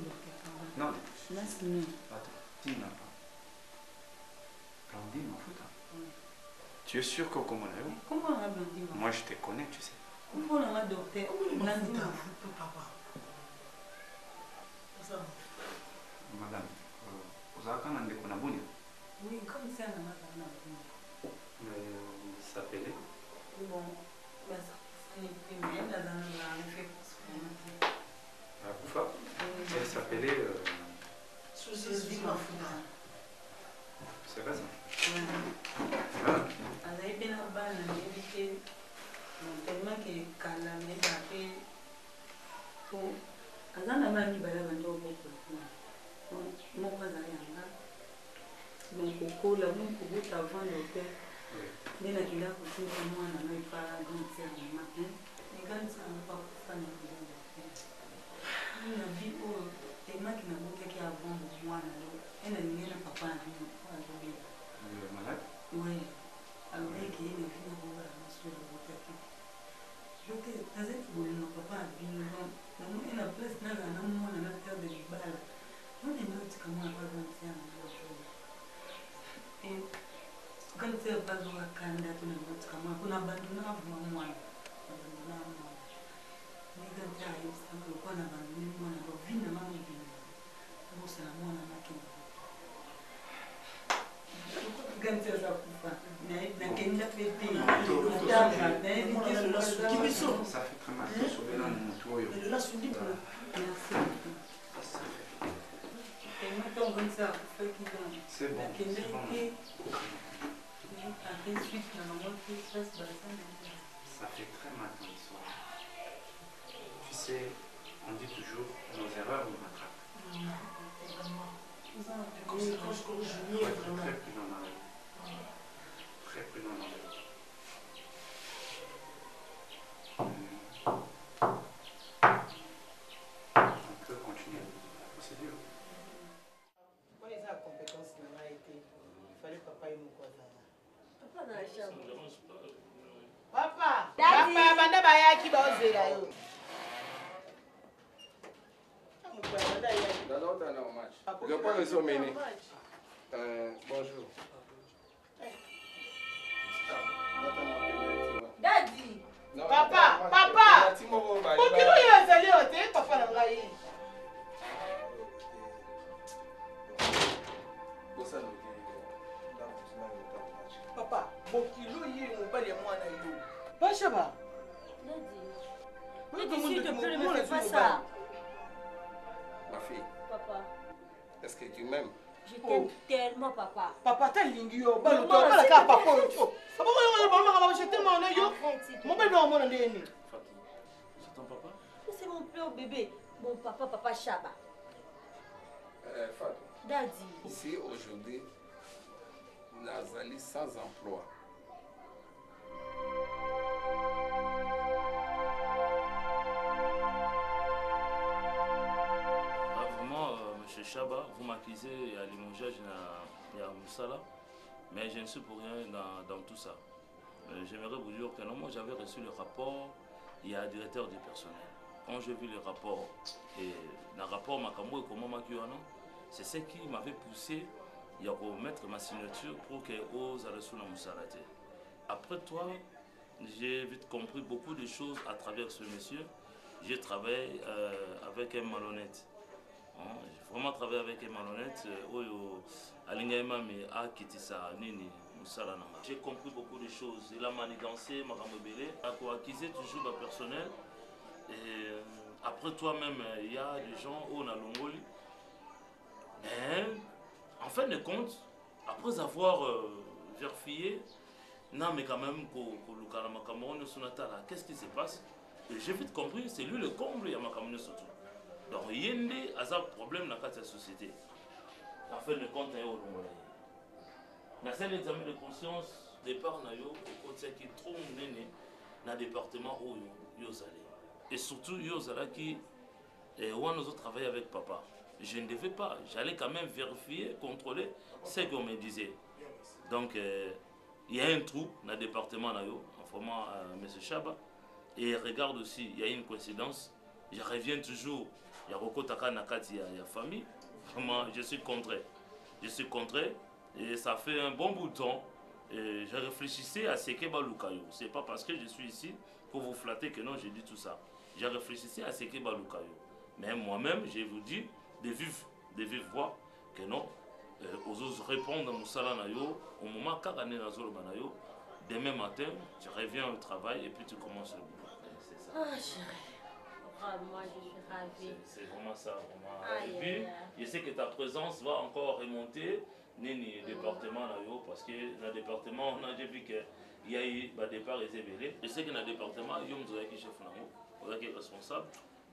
[SPEAKER 5] Non.
[SPEAKER 8] Là, signé.
[SPEAKER 5] Attends, Tina. Blandine, en fout. Tu es sûr que comment là?
[SPEAKER 8] Comment on a Blandine?
[SPEAKER 5] Moi, je te connais, tu sais.
[SPEAKER 8] Comment on a docteur? Blandine, en fout, papa.
[SPEAKER 5] Madame, vous avez quand même des conabounia?
[SPEAKER 8] Oui, comme ça, on a
[SPEAKER 5] Ça s'appelait?
[SPEAKER 8] Bon, ça n'est plus bien dans la référence.
[SPEAKER 5] Pourquoi? Elle s'appelait... C'est vrai ça? Voilà.
[SPEAKER 8] Elle a bien en bas, elle a évité tellement que quand elle a fait... Elle a mis la main dans le mon voisin est là. Donc, au cours de la même pour vous, avant l'hôtel, il y a qui l'a poussé pour moi, on n'a pas grandi le matin. Et quand ça n'a pas fait, il a dit, oh, les gens qui n'ont pas qui avant moi, elle n'a pas papa à lui.
[SPEAKER 5] Il est malade?
[SPEAKER 8] Oui. Alors, il y a une fille qui va sur le hôtel. Donc, dans cette boule, mon papa a vu, il a place dans un homme, on a fait des balles. On est notre comment on va grandir en jour. Et quand tu vas dans la canne, tu n'as pas comment on abandonne moi. Mais quand tu arrives, ça me prend abandonner moi, on vit dans ma vie. Moi, c'est la moi, la machine. Quand tu as
[SPEAKER 5] ça fait très mal de sauver dans mon tour.
[SPEAKER 8] Merci.
[SPEAKER 5] C'est bon. Ça fait très mal dans l'histoire. Tu sais, on dit toujours, nos erreurs nous rattrapent. Il faut être très prudent dans la vie. Très prudent dans la vie. On peut continuer la procédure.
[SPEAKER 7] Quelle est la compétence qui m'a été? Il fallait papa et mon cousin.
[SPEAKER 6] Papa dans la chambre.
[SPEAKER 7] Papa! Papa, banda baya qui va oser là.
[SPEAKER 2] Non, t'as un match. Je prends le sommet. Bonjour.
[SPEAKER 6] Daddy!
[SPEAKER 7] Papa! Papa! Pour qui nous y allé au thé, papa n'a pas eu. Papa, pour qui nous y est, on va les mois à you. Pas Chaba.
[SPEAKER 6] Daddy, s'il te plaît, ne fais pas ça.
[SPEAKER 2] Ma fille,
[SPEAKER 6] Papa,
[SPEAKER 2] est-ce que tu m'aimes?
[SPEAKER 6] je t'aime tellement, papa.
[SPEAKER 7] Papa, t'as l'ingio. Bah, le temps, la carte, papa. Papa, je t'aime, on a eu. Mon bébé, on m'a donné.
[SPEAKER 4] C'est ton papa?
[SPEAKER 6] C'est mon père bébé. Mon papa, papa Chaba.
[SPEAKER 2] Fatou.
[SPEAKER 6] Daddy.
[SPEAKER 2] Ici, aujourd'hui, Nazali sans emploi.
[SPEAKER 11] Monsieur Chaba, vous m'accusez à limogeage et à Moussala, mais je ne suis pour rien dans tout ça. J'aimerais vous dire que non, moi j'avais reçu le rapport, il y a un directeur du personnel. Quand j'ai vu le rapport, et le rapport Makambo et comment Makiwana, c'est ce qui m'avait poussé à mettre ma signature pour que Ose allait sous la Moussala. Après toi, j'ai vite compris beaucoup de choses à travers ce monsieur. J'ai travaillé avec un malhonnête. J'ai vraiment travaillé avec un malhonnête. J'ai compris beaucoup de choses. Il a manigancé, m'a rembellé. Il a acquisé toujours le personnel. Et après toi-même, il y a des gens où on a l'ongoli. Mais en fin de compte, après avoir vérifié, non mais quand même, qu'est-ce qui se passe? J'ai vite compris, c'est lui le comble, il y a ma caméra surtout. Donc il y a un problème dans la société. En fin de compte, il y a un dans un examen de conscience, départ, il y a qui trouve dans le département où il y a. Et surtout, il y a qui nous travaillé avec papa. Je ne devais pas, j'allais quand même vérifier, contrôler ce qu'on me disait. Donc, il y a un trou dans le département, en formant M. Chaba. Et regarde aussi, il y a une coïncidence. Je reviens toujours ya kokotaka na kati ya famille. Vraiment, je suis contré. Je suis contré et ça fait un bon bout de temps. Et je réfléchissais à ce que Balukayo. C'est pas parce que je suis ici pour vous flatter que non, j'ai dit tout ça. Je réfléchissais à ce que Balukayo. Mais moi-même, je vous dis de vive voix que non. Aux répondre à Moussala Nayo, au moment Karané Nazolo Banayo, demain matin, tu reviens au travail et puis tu commences le boulot. C'est ça.
[SPEAKER 6] Ah, chérie. Moi, je suis ravie.
[SPEAKER 11] C'est vraiment ça. Vraiment. Et puis, je sais que ta présence va encore remonter Nini département parce que dans le département, on a déjà vu qu'il y a eu un départ réservé. Je sais que dans le département, il y a un chef qui est responsable.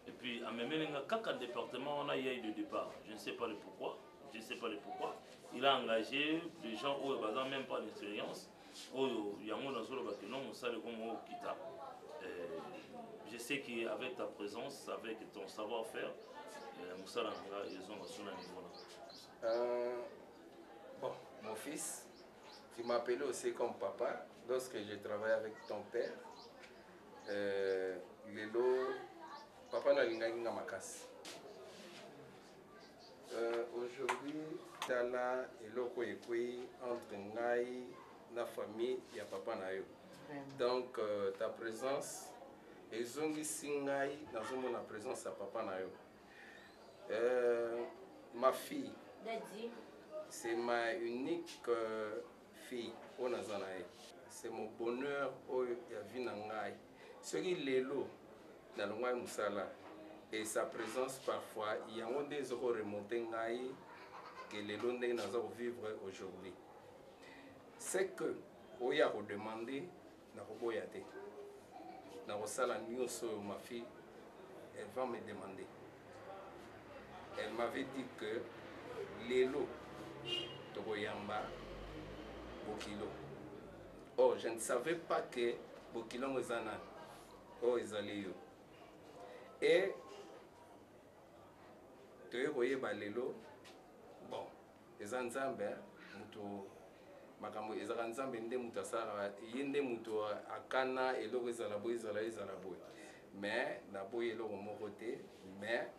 [SPEAKER 11] Et puis, à même quand département, on a eu de départ. Je ne sais pas le pourquoi. Je ne sais pas le pourquoi. Il a engagé des gens qui n'ont même pas d'expérience. Il y a un qui je sais qu'avec ta présence, avec ton savoir-faire, Moussa Langa, ils ont reçu un niveau là.
[SPEAKER 12] Bon, mon fils, tu m'appelais aussi comme papa lorsque je travaillais avec ton père. Papa n'a pas de makas. Aujourd'hui, Tala et Loko Ekwe entre Ngai, la famille, il y a papa Nayo. Donc, ta présence. Et zongi singai dans la présence de papa Nayo. Ma fille, c'est ma unique fille. C'est mon bonheur au Yavinangai. Ce qui est l'eau dans le Mouai Moussala et sa présence parfois, il y a des euros remontés que les lots nous vivre aujourd'hui. C'est que, on y a redemandé, n'a pas été. Ma fille, elle va me demander. Elle m'avait dit que les lots Togoyamba, Bokilo. Oh, je ne savais pas que Bokilo est un oh, ils allaient. Et tu voyez les lots, bon, les Anzambe, makambo ezaka nzambe nde mutu asala ye nde mutu akana eloko ezala boye mais naboyi eloko moko te mais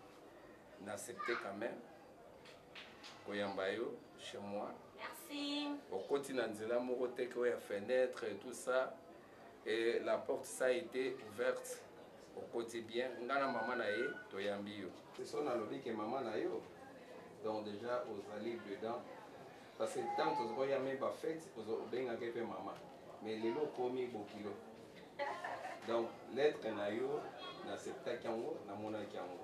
[SPEAKER 12] n'accepte quand même koyamba yo chez moi. Merci. Okoti na nzela moko te ko ya fenêtre et tout ça et la porte ça a été ouverte okoti bien ngana maman na ye toyambi yo c'est ça na lobi ke maman na yo donc déjà aux allées dedans. Parce que tant que vous avez fait, vous avez fait maman. Mais les lots commis beaucoup. Donc, l'être nayo, n'accepte qu'yango, n'a mon akiango.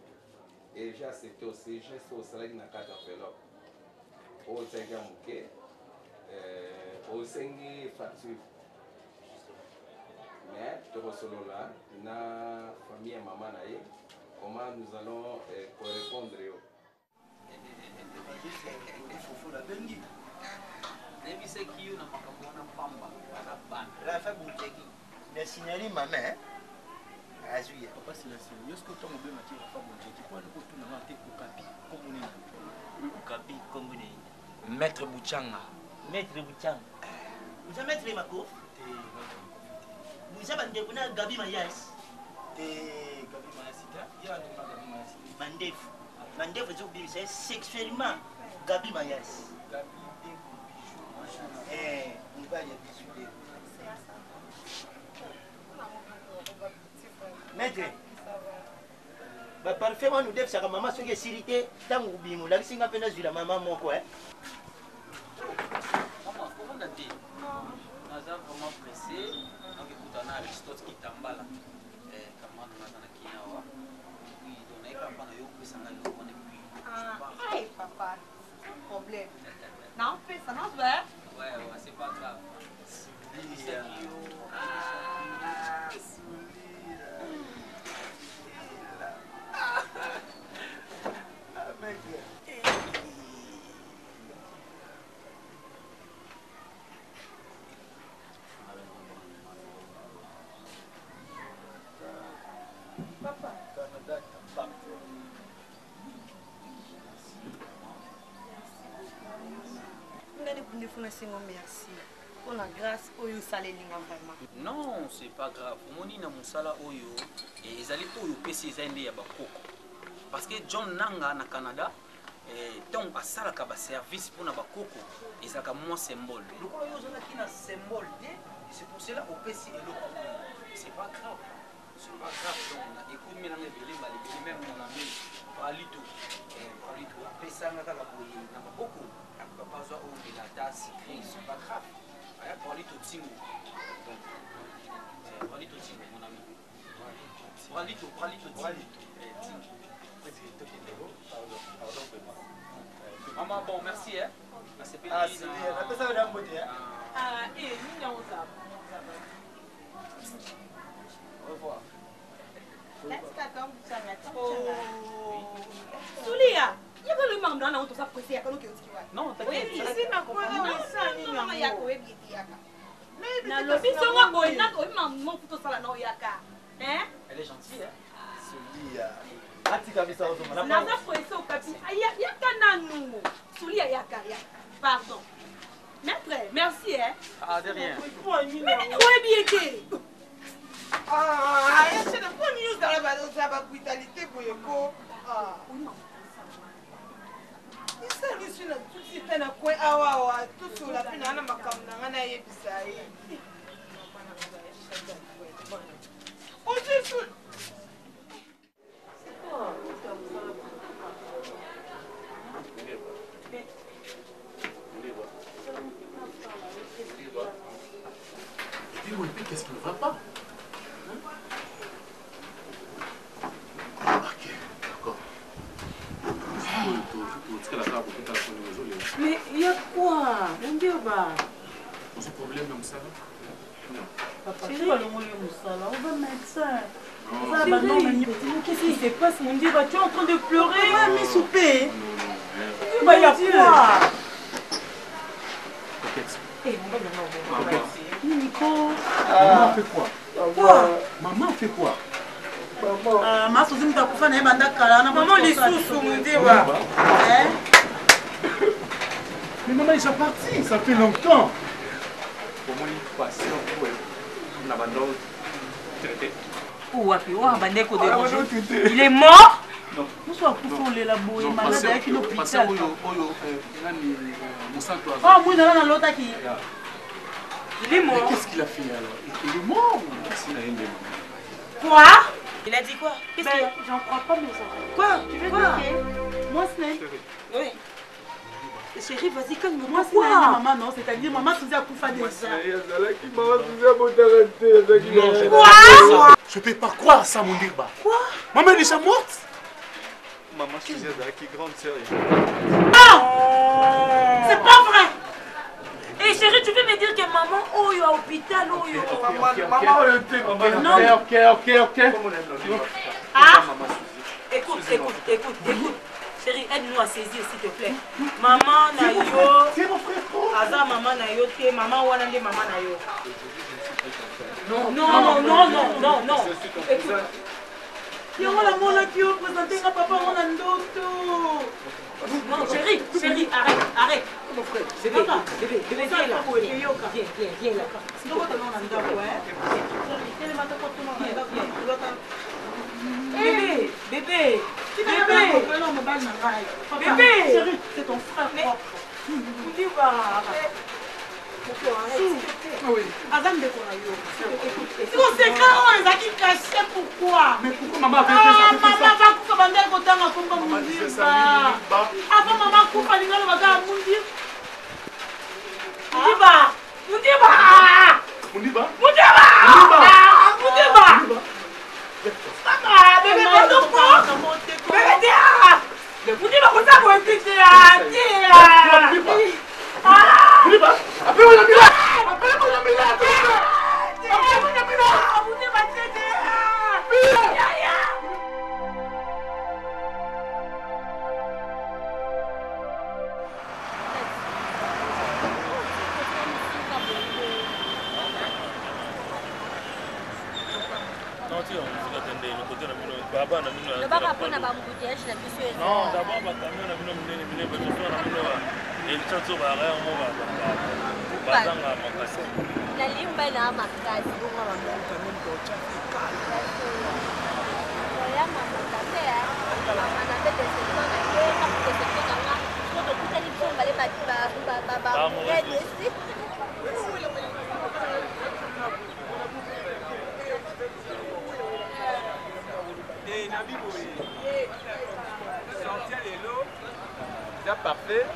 [SPEAKER 12] Et j'ai accepté aussi, j'ai fait au salaire n'a qu'à faire là. Au Tengamouké, au Sengi facture. Mais, tu reçois là, na famille et maman naïe, comment nous allons répondre.
[SPEAKER 9] La signaler ma mère.
[SPEAKER 1] Papa, c'est la signaler. Est-ce que tu as un peu matière à faire mon chéki? Pourquoi ne peut-on avoir été Okapi comme on est?
[SPEAKER 9] Okapi comme on est. Maître Bouchanga. Maître Bouchanga. Vous avez maître Mako? Vous avez un Gabi Mayas.
[SPEAKER 1] Gabi Mayas, il y a un Gabi Mayas.
[SPEAKER 9] Mandef. Mandef, vous oubliez, c'est sexuellement Gabi Mayas. On va y aller. Maître, parfait, on nous dit que maman est sécurité. Tant que vous avez dit que la maman est quoi?
[SPEAKER 5] Maman, comment tu dit? Nous avons vraiment pressé. Donc, écoute, on a Aristote qui t'emballa. Comment nous avons dit Kinawa? Oui, on a eu un peu de sang.
[SPEAKER 13] Ah, hey, papa, problème. Non, fais ça, non, ouais.
[SPEAKER 5] Ouais, c'est pas grave.
[SPEAKER 13] Papa.
[SPEAKER 6] Merci pour la grâce oyo salélinga vraiment.
[SPEAKER 5] Non, c'est pas grave. Moni na musala oyo et ezali oyo pesi ezali ya bakoko. parce que John Nanga na Canada donc asalaka ba service pour na bakoko ezaka moins symbole. Donc là yo zona ki na symbole c'est pour cela au PC et l'autre. C'est pas grave. C'est pas grave. Donc on a écoute mais na les même mon ami Palito pesanga kala boye na bakoko pas besoin au bilata secret, c'est pas grave. Aya Palito tingo. Donc Palito tingo mon ami. Palito tingo. Maman, bon, merci. Hein. C'est bien.
[SPEAKER 10] C'est bien. Ça va être beauté. Au revoir.
[SPEAKER 14] Soulia, il y a le membre dans l'autre, ça peut faire que
[SPEAKER 5] non, t'inquiète. Elle est gentille.
[SPEAKER 10] Soulia.
[SPEAKER 14] Pardon. Maître, merci.
[SPEAKER 5] Ah, de rien.
[SPEAKER 7] Ah, c'est le premier news dans la brutalité pour le co. Ah, il s'est reçu dans tout ce qui est dans coin awa tout sur la fin na makamna na yebisa yi. Oh Jésus.
[SPEAKER 4] Qu'est-ce qui ne va pas? Ok, d'accord.
[SPEAKER 8] Mais il y a quoi? Mon Dieu, bah.
[SPEAKER 4] C'est problème comme ça? Non.
[SPEAKER 8] Papa, tu vas le mouiller ça là. On va mettre ça. Qu'est-ce qui se passe, mon Dieu? Tu es en train de pleurer. On va me souper. Il y a quoi? Nico.
[SPEAKER 4] Maman fait quoi? Maman fait quoi?
[SPEAKER 7] Maman les sous mon Dieu.
[SPEAKER 4] Mais maman est déjà partie, ça fait longtemps. Pour moi, il passe on abandonne traité.
[SPEAKER 8] Il est mort?
[SPEAKER 4] Non.
[SPEAKER 8] Nous sommes pour les labos et malades avec l'hôpital. Ah oui, non, l'autre qui. Il est mort.
[SPEAKER 4] Qu'est-ce qu'il a fait alors? Il est mort ou qu'est-ce qu'il a aimé?
[SPEAKER 8] Quoi?
[SPEAKER 14] Il a dit quoi?
[SPEAKER 8] Qu'est-ce qu'il y a? J'en crois pas, mais ça.
[SPEAKER 14] Quoi? Tu veux quoi?
[SPEAKER 8] Moi, Snell.
[SPEAKER 14] Oui. Chérie, vas-y, calme-moi.
[SPEAKER 8] Moi, c'est maman, non? C'est-à-dire, maman, Suzy a couffé déjà.
[SPEAKER 4] Quoi? Je peux pas croire ça, mon Dirba.
[SPEAKER 8] Quoi?
[SPEAKER 4] Maman est déjà morte?
[SPEAKER 1] Maman Suzy qui grande sérieux.
[SPEAKER 8] Ah! C'est pas vrai!
[SPEAKER 14] Et chérie, tu veux me dire que maman, oh, il est à l'hôpital, oh, il est
[SPEAKER 4] maman, ok.
[SPEAKER 14] Ah? Écoute. Chérie, aide-nous à saisir, s'il te plaît. Maman, Nayo.
[SPEAKER 4] C'est mon frère.
[SPEAKER 14] Aza, maman, Nayo, t'es maman, Wanande, maman, Nayo. Non. Écoute.
[SPEAKER 8] Il y a la mona qui a présenté à papa, on a un doto.
[SPEAKER 14] Non, chérie, arrête. Mon frère, bébé, viens là. Viens là.
[SPEAKER 8] C'est quoi ton nom, Nanda? Bébé. Chérie, c'est ton frère propre.
[SPEAKER 14] Tu vas.
[SPEAKER 8] Oui.
[SPEAKER 7] C'est mon secret, on les a qui caché pourquoi?
[SPEAKER 4] Mais pourquoi maman avait fait ça?
[SPEAKER 7] Maman va couper bandel côté ma compa Mundir. Avant maman coupe à l'ingalo baga Mundir. Mundiba. Papa, bébé, pardon quoi? Bébé, tiens. Mundiba, comme ça, vous êtes
[SPEAKER 11] non, d'abord, ma camion a mis le nez, parce que je suis en train de faire un peu de barrière, on va faire un peu de
[SPEAKER 15] La limba ina makazi. Oya mama tatea. sortir l'élo, c'est parfait.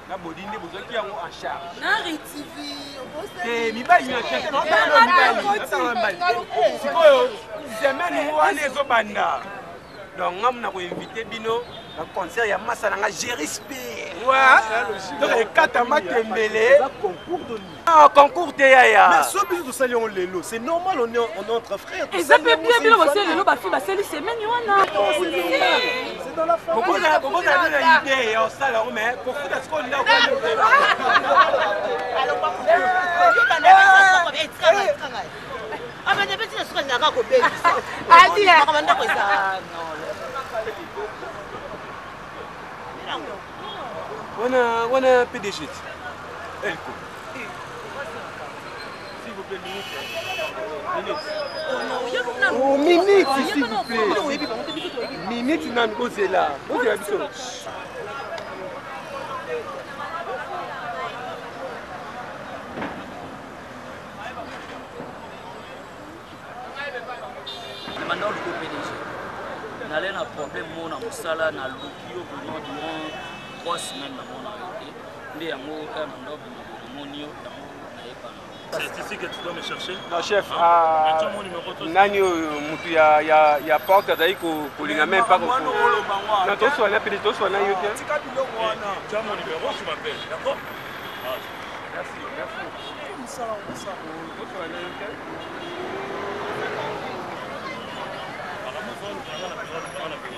[SPEAKER 15] Na bodinde bozoki yango en charge.
[SPEAKER 16] Na retivi.
[SPEAKER 15] Mibali na chete na mibali. Sikoyo, semaine wana ezobanda. Donc ngam na ko inviter bino na concert ya Masala nga Gérispe. Ouais. Donc ekata matembele. Ah, concours te ya.
[SPEAKER 17] Mais ce bisou de salion lelo, c'est normal, on est entre frères.
[SPEAKER 16] Et ça peut bien bien aussi lelo ba fi ba seli semaine wana.
[SPEAKER 17] C'est dans la famille.
[SPEAKER 15] Pourquoi on a une idée au salon mais pour foutre ce qu'on a au
[SPEAKER 9] alors pas ah mais depuis ce soir n'a ko bébé ça ah dis là comment ndako ça non
[SPEAKER 15] on a PDG Elko s'il vous plaît minute s'il vous plaît minute nan ko c'est là on dirait biso
[SPEAKER 18] maintenant le PDG n'allait un problème mon en sala na lukio pendant durant 3 semaines na mon arrêté mais yango monio
[SPEAKER 11] c'est ici que tu dois me chercher.
[SPEAKER 15] Non chef nani mutu ya porte azali kolinga même pas na toswana pede toswana yo te
[SPEAKER 11] tu as mon numéro tu m'appelles d'accord
[SPEAKER 15] merci toswana yo te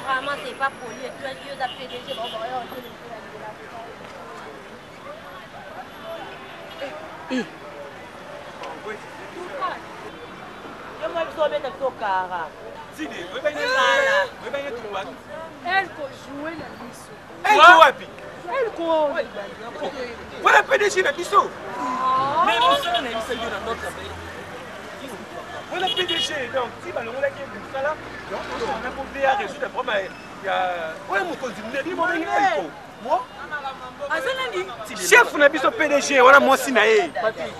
[SPEAKER 19] Vraiment, c'est pas poli. Tu as Dieu d'appeler des gens.
[SPEAKER 15] Voilà PDG na biso.
[SPEAKER 18] Mais on s'en est mis dans notre pays.
[SPEAKER 15] Voilà PDG donc si balongo la qui ça là donc on a pour bien résoudre le problème il y a ouais mon continuer il m'a dit moi chef na biso PDG wana mosi na ye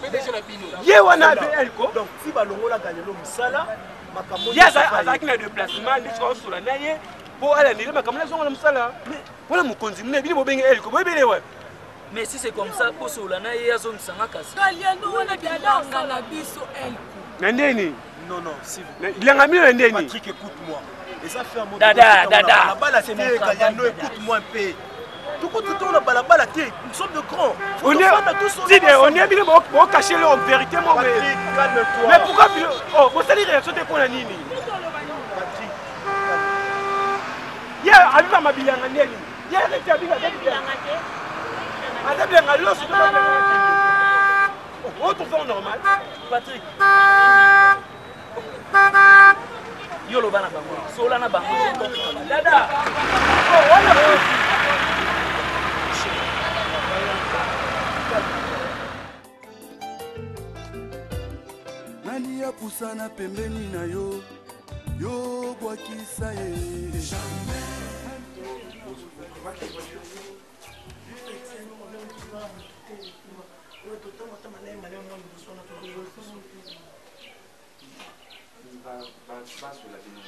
[SPEAKER 17] PDG na bino
[SPEAKER 15] ye wana elko
[SPEAKER 17] donc si balongo la gagner le musala makambo
[SPEAKER 15] ya avec le déplacement ndi ko sura na ye po ala ndile makambo na zongo na musala wana mokonzi mne bino bobenge elko boyebele wa
[SPEAKER 18] mais si c'est comme ça pour cela na ye azon sanga kasi
[SPEAKER 16] kaliendo wana bilanga na biso elko
[SPEAKER 15] Nandeni?
[SPEAKER 17] Non, non, si vous.
[SPEAKER 15] Il a mis Nandeni.
[SPEAKER 17] Patrick, écoute-moi. Et ça fait un moment.
[SPEAKER 18] Dada.
[SPEAKER 17] La balle, c'est mon travail. Écoute-moi un peu. Tout le temps, on a la balle à terre. Nous sommes de grands.
[SPEAKER 15] On est bien pour cacher leur vérité, mon
[SPEAKER 17] Patrick, calme-toi.
[SPEAKER 15] Mais pourquoi oh, vous allez réagir pour la nini?
[SPEAKER 17] Patrick.
[SPEAKER 15] Il y a un peu ma bilan à Nelly. Il y a un peu de bilan à l'os. Autre forme normale.
[SPEAKER 18] Patrick. Yolo bana bango. Sola na bango. Dada.
[SPEAKER 1] Nani ya pusana pembeni na yo. Yo bwakisa ye. Jamais.
[SPEAKER 5] Va sur la bine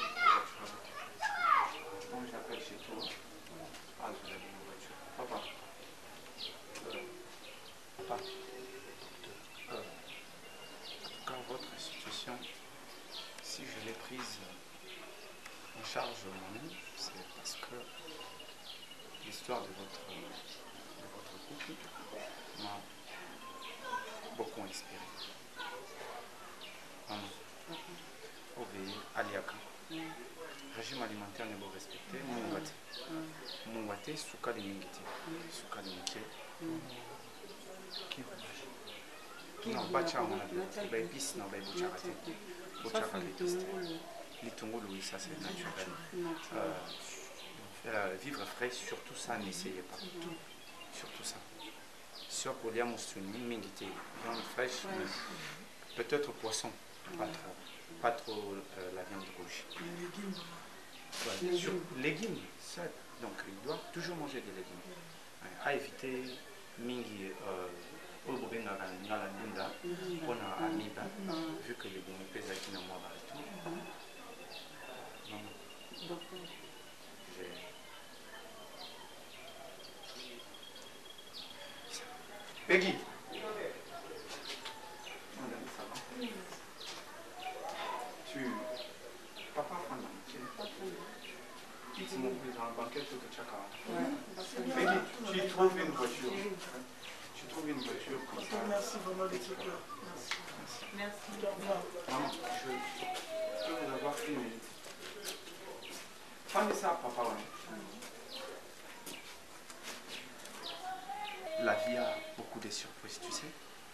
[SPEAKER 5] quand j'appelle chez toi, pas sur la bine voiture. Papa. Papa. Quand votre situation, si je l'ai prise en charge moi-même, c'est parce que l'histoire de votre couple m'a beaucoup inspiré. Aliaka. Régime alimentaire n'est pas respecté, Mungwate, Soukali Mingiti, Soukali Mike. Non, Bacha, on a des épices, non, Bouchaka l'épice. Litongo, oui, ça c'est naturel. Vivre frais, surtout ça, n'essayez pas. Surtout ça. Sur Poliamoussouni, Mingiti, viande fraîche, peut-être poisson, pas trop la viande rouge. Sur légumes, ça, donc il doit toujours manger des légumes. À éviter mingi obobenga ngala ndunda pona amiba vu que les légumes pèsent qui na moi tout. Peggy. Papa, quitte mon plus dans la banquette tout que tu as. Peggy, tu trouves une voiture. Tu trouves une voiture comme ça.
[SPEAKER 10] Merci vraiment de ce cœur. Merci.
[SPEAKER 5] Maman, je peux vous avoir une minute. Fais ça, papa. La vie a beaucoup de surprises, tu sais.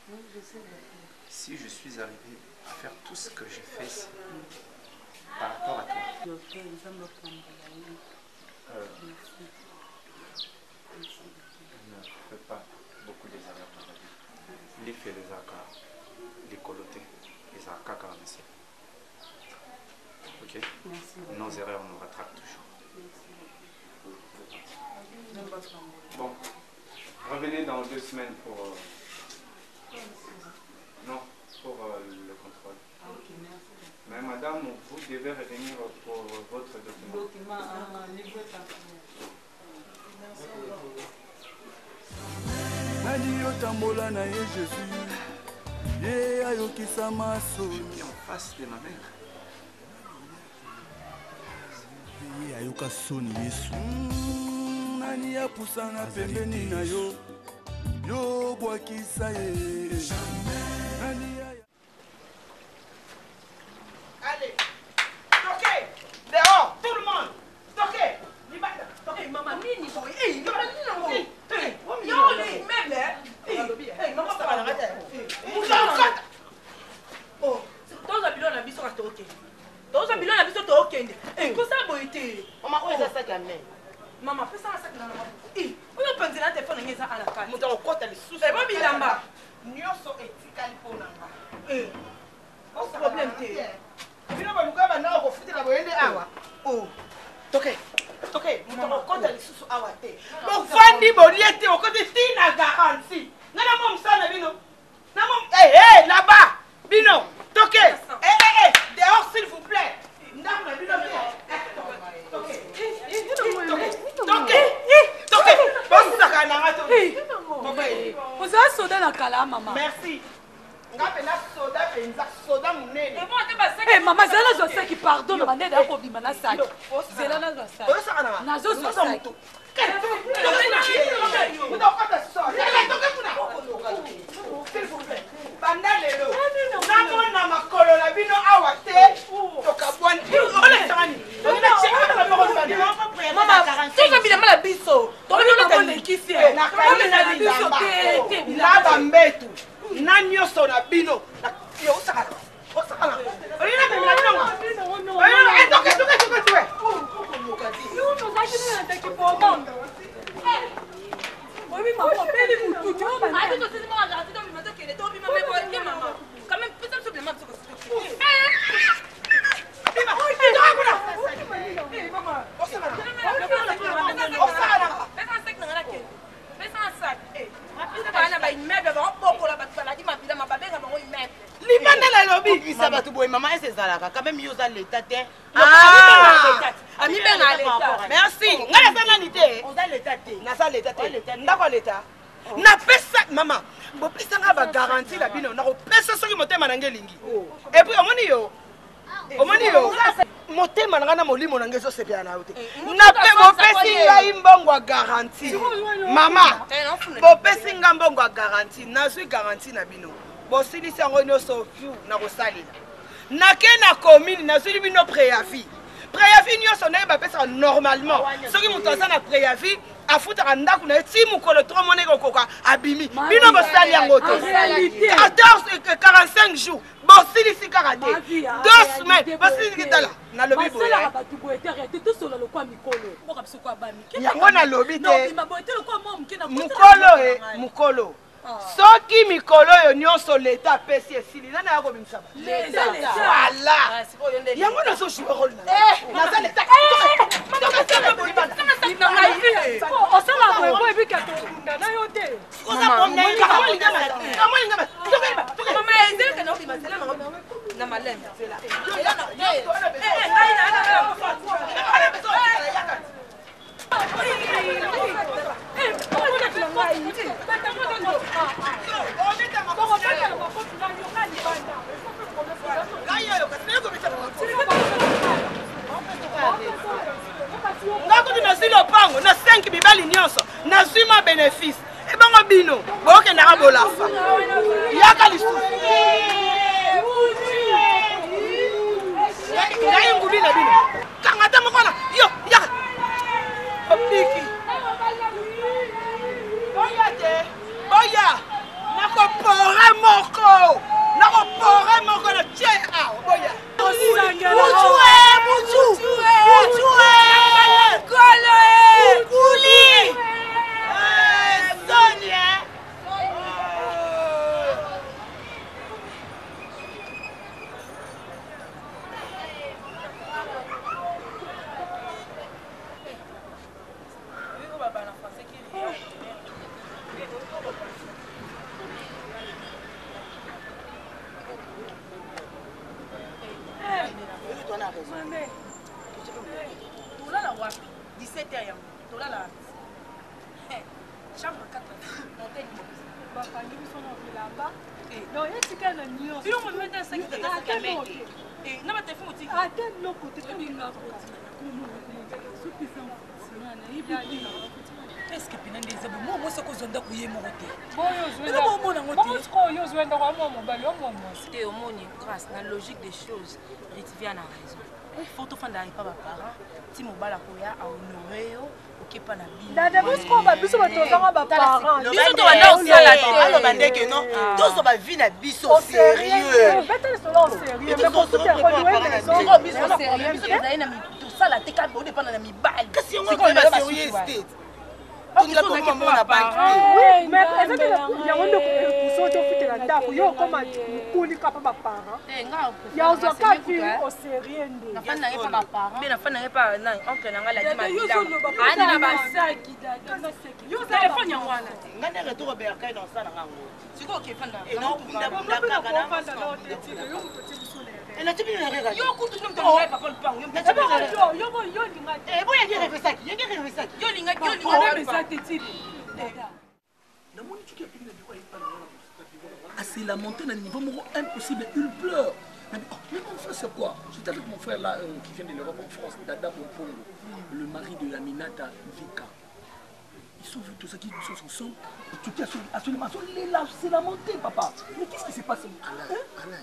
[SPEAKER 8] Oui, je sais.
[SPEAKER 5] Si je suis arrivé à faire tout ce que j'ai fait, c'est par rapport à toi.
[SPEAKER 8] Ne
[SPEAKER 5] fais pas beaucoup des erreurs dans la vie. Les faits, les accords, les colotés, les accords, ok? Merci. Nos erreurs nous rattrapent toujours.
[SPEAKER 8] Merci.
[SPEAKER 5] Bon, revenez dans 2 semaines pour... Non, pour le contrôle.
[SPEAKER 8] Ok, merci.
[SPEAKER 5] Mais madame, vous devez revenir pour votre document.
[SPEAKER 1] Nani otambola na ye Jésus, ye ayokisa maso.
[SPEAKER 5] Je suis en face de ma mère.
[SPEAKER 1] Ye ayoka soni Yesu. Nani apusana pembeni na yo, yo bwakisa ye.
[SPEAKER 7] Allez, toquez, dehors, tout le monde, toquez, libata, toquez, maman, nini boy, hey, maman, nini boy, yo, les meubles, hey, maman, ça va l'arrêter, oh, dans un bilan, on a vu sur la toquée, dans un bilan, on a vu sur la toquée, hey, comment ça a été, maman, où est ça sac à main, maman, fais ça à sac à main, hey, où est-ce que tu as un téléphone, on est à la carte, mon côté, elle est sous, c'est pas bilamba, nyoso etikali pona nga, hey, what's the problem, t'es? Bino baluka bana ko futela boyende awa. Oh. Toke. Toke, mutoko konta lisusu awa te. Bo fandi boliete o kote tina garantie. Ngana mom sana bino. Na mom là-bas. Bino. Toke. Dehors s'il vous plaît. Ndam bino. Toke. Toke. Toke. Bon saka na ngato. Toke.
[SPEAKER 16] Vous avez soda na kala maman.
[SPEAKER 7] Merci.
[SPEAKER 16] Eh maman, c'est là je sais qui pardonne, on est d'accord bima na sac. C'est là je sais. Na zo zo sac.
[SPEAKER 7] Nanyo sona bino na yo saka osaka oyina pe na bino oyina toke
[SPEAKER 16] nous nous achetons un truc pour maman oui maman peli mutu tu vois
[SPEAKER 14] ah tu sais moi garantie donc maman que les toi maman mais quoi maman quand même peut-être que maman
[SPEAKER 7] libanda la lobi bisa batu boy maman ese zalaka quand même yoza l'état te ami benga l'état merci ngala sana nité on a l'état te na sa l'état te ndako l'état na pesa maman bo pesa nga ba garantie la bino na ko pesa soki motema na ngelingi et puis omoni yo motema na ngana molimo na ngezo sepia na yote na pe bo pesi ngai mbongo garantie mama bo pesi nga mbongo garantie na zui garantie na bino bosilisi yango nyonso fiu na kosalela nake na commune nazwi bino préavis nyonso naye bapesaka normalement soki moto aza na préavis afutaka ndako na ye ti mokolo 3 mois ekokoka abimi bino bosali yango te 45 jours bosilisi kaka te 2 semaines bosilisi tala nalobi yango nalobi te mokolo soki mikolo oyo nyonso leta apesi esili nani ayakobimisa voilà yango nazojue role naza leta
[SPEAKER 16] osala boyebo ebika tokunda na yo te
[SPEAKER 14] na malembe
[SPEAKER 7] nyonso nazwi ma bénéfice ebongo bino bokendaka bolafa yaka lisusu ngai ngubi na bino kanga te moko wana yo yaka obiki boya te boya nakopore moko na tie awa boya
[SPEAKER 16] Est-ce que Pinande est bon? Moi, c'est que je dois couiller mon côté.
[SPEAKER 14] Grâce à la logique des choses, Ritivia a raison. Il faut tout faire pas mes parents. Si mon bal a couillé à honorer, ok, pas la vie.
[SPEAKER 16] La démence qu'on va biso batozanga ba parents.
[SPEAKER 7] Biso to banda aussi la télé. Alors bande que non. Tous on va vie na biso sérieux.
[SPEAKER 16] Bête sont là sérieux. Mais pour tout est relié les autres biso sérieux.
[SPEAKER 14] Biso na ina mi tout ça la teka bo dépend na mi bal.
[SPEAKER 7] Kasi on va sérieux state. On a pas maman na banque.
[SPEAKER 16] Oui, mais est-ce que il y a un de pour ça tu fais la date yo comme kuli ka ba parents. Ya ozo ka vie au sérieux ndé.
[SPEAKER 14] Na fa na pas ba parents. Mais na fa na pas na oncle na ngala di ma bila. Ana na ba saki da na seki. Yo téléphone ya wana.
[SPEAKER 7] Ngane retour berka dans ça na ngango.
[SPEAKER 14] Siko ke fa na.
[SPEAKER 7] Et non pinda pinda ka na. Et là tu viens regarder.
[SPEAKER 14] Yo kutu tum tum papa le pang.
[SPEAKER 16] Yo linga.
[SPEAKER 7] Eh boya ki refe saki. Yenge refe saki.
[SPEAKER 14] Yo linga
[SPEAKER 17] Ah, c'est la montée d'un niveau impossible. Il pleure. Mais mon frère, c'est quoi? J'étais avec mon frère là, qui vient de l'Europe en France, Dada Bopongo, le mari de Aminata Vika. Ils sont vus tout ça, qui sont tout absolument. C'est la montée, papa. Mais qu'est-ce qui s'est passé?
[SPEAKER 20] Alain,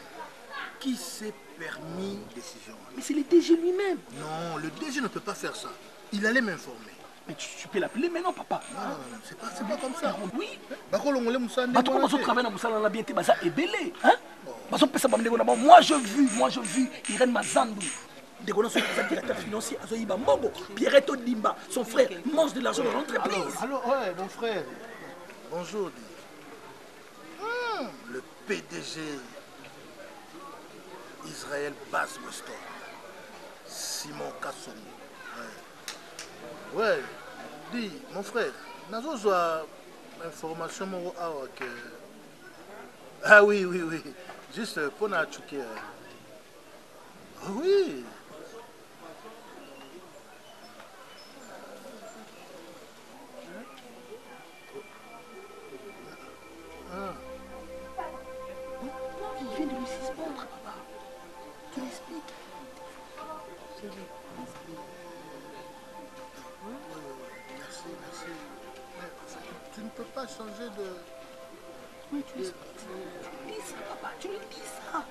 [SPEAKER 20] qui s'est permis décision?
[SPEAKER 17] Mais c'est le DG lui-même.
[SPEAKER 20] Non, le DG ne peut pas faire ça. Il allait m'informer.
[SPEAKER 17] Mais tu peux l'appeler maintenant, papa.
[SPEAKER 20] Non, c'est pas comme ça.
[SPEAKER 17] Oui.
[SPEAKER 20] Comment
[SPEAKER 17] on travaille dans Moussala, bien été ébélé. Moi, je vis Irène Mazandou. Dès qu'on a son directeur financier, Pierretto Dimba, son frère, mange de l'argent dans l'entreprise.
[SPEAKER 20] Alors, ouais, mon frère. Bonjour. Le PDG Israël Bass Weston, Simon Kassomo. Ouais, dis, mon frère, nous avons information que... Ah oui, juste pour nous choquer. Oui.
[SPEAKER 17] Il vient de lui suspendre, papa. Tu l'expliques.
[SPEAKER 20] Merci. Tu ne peux pas changer de...
[SPEAKER 17] Oui, tu dis ça, papa, tu lui dis ça.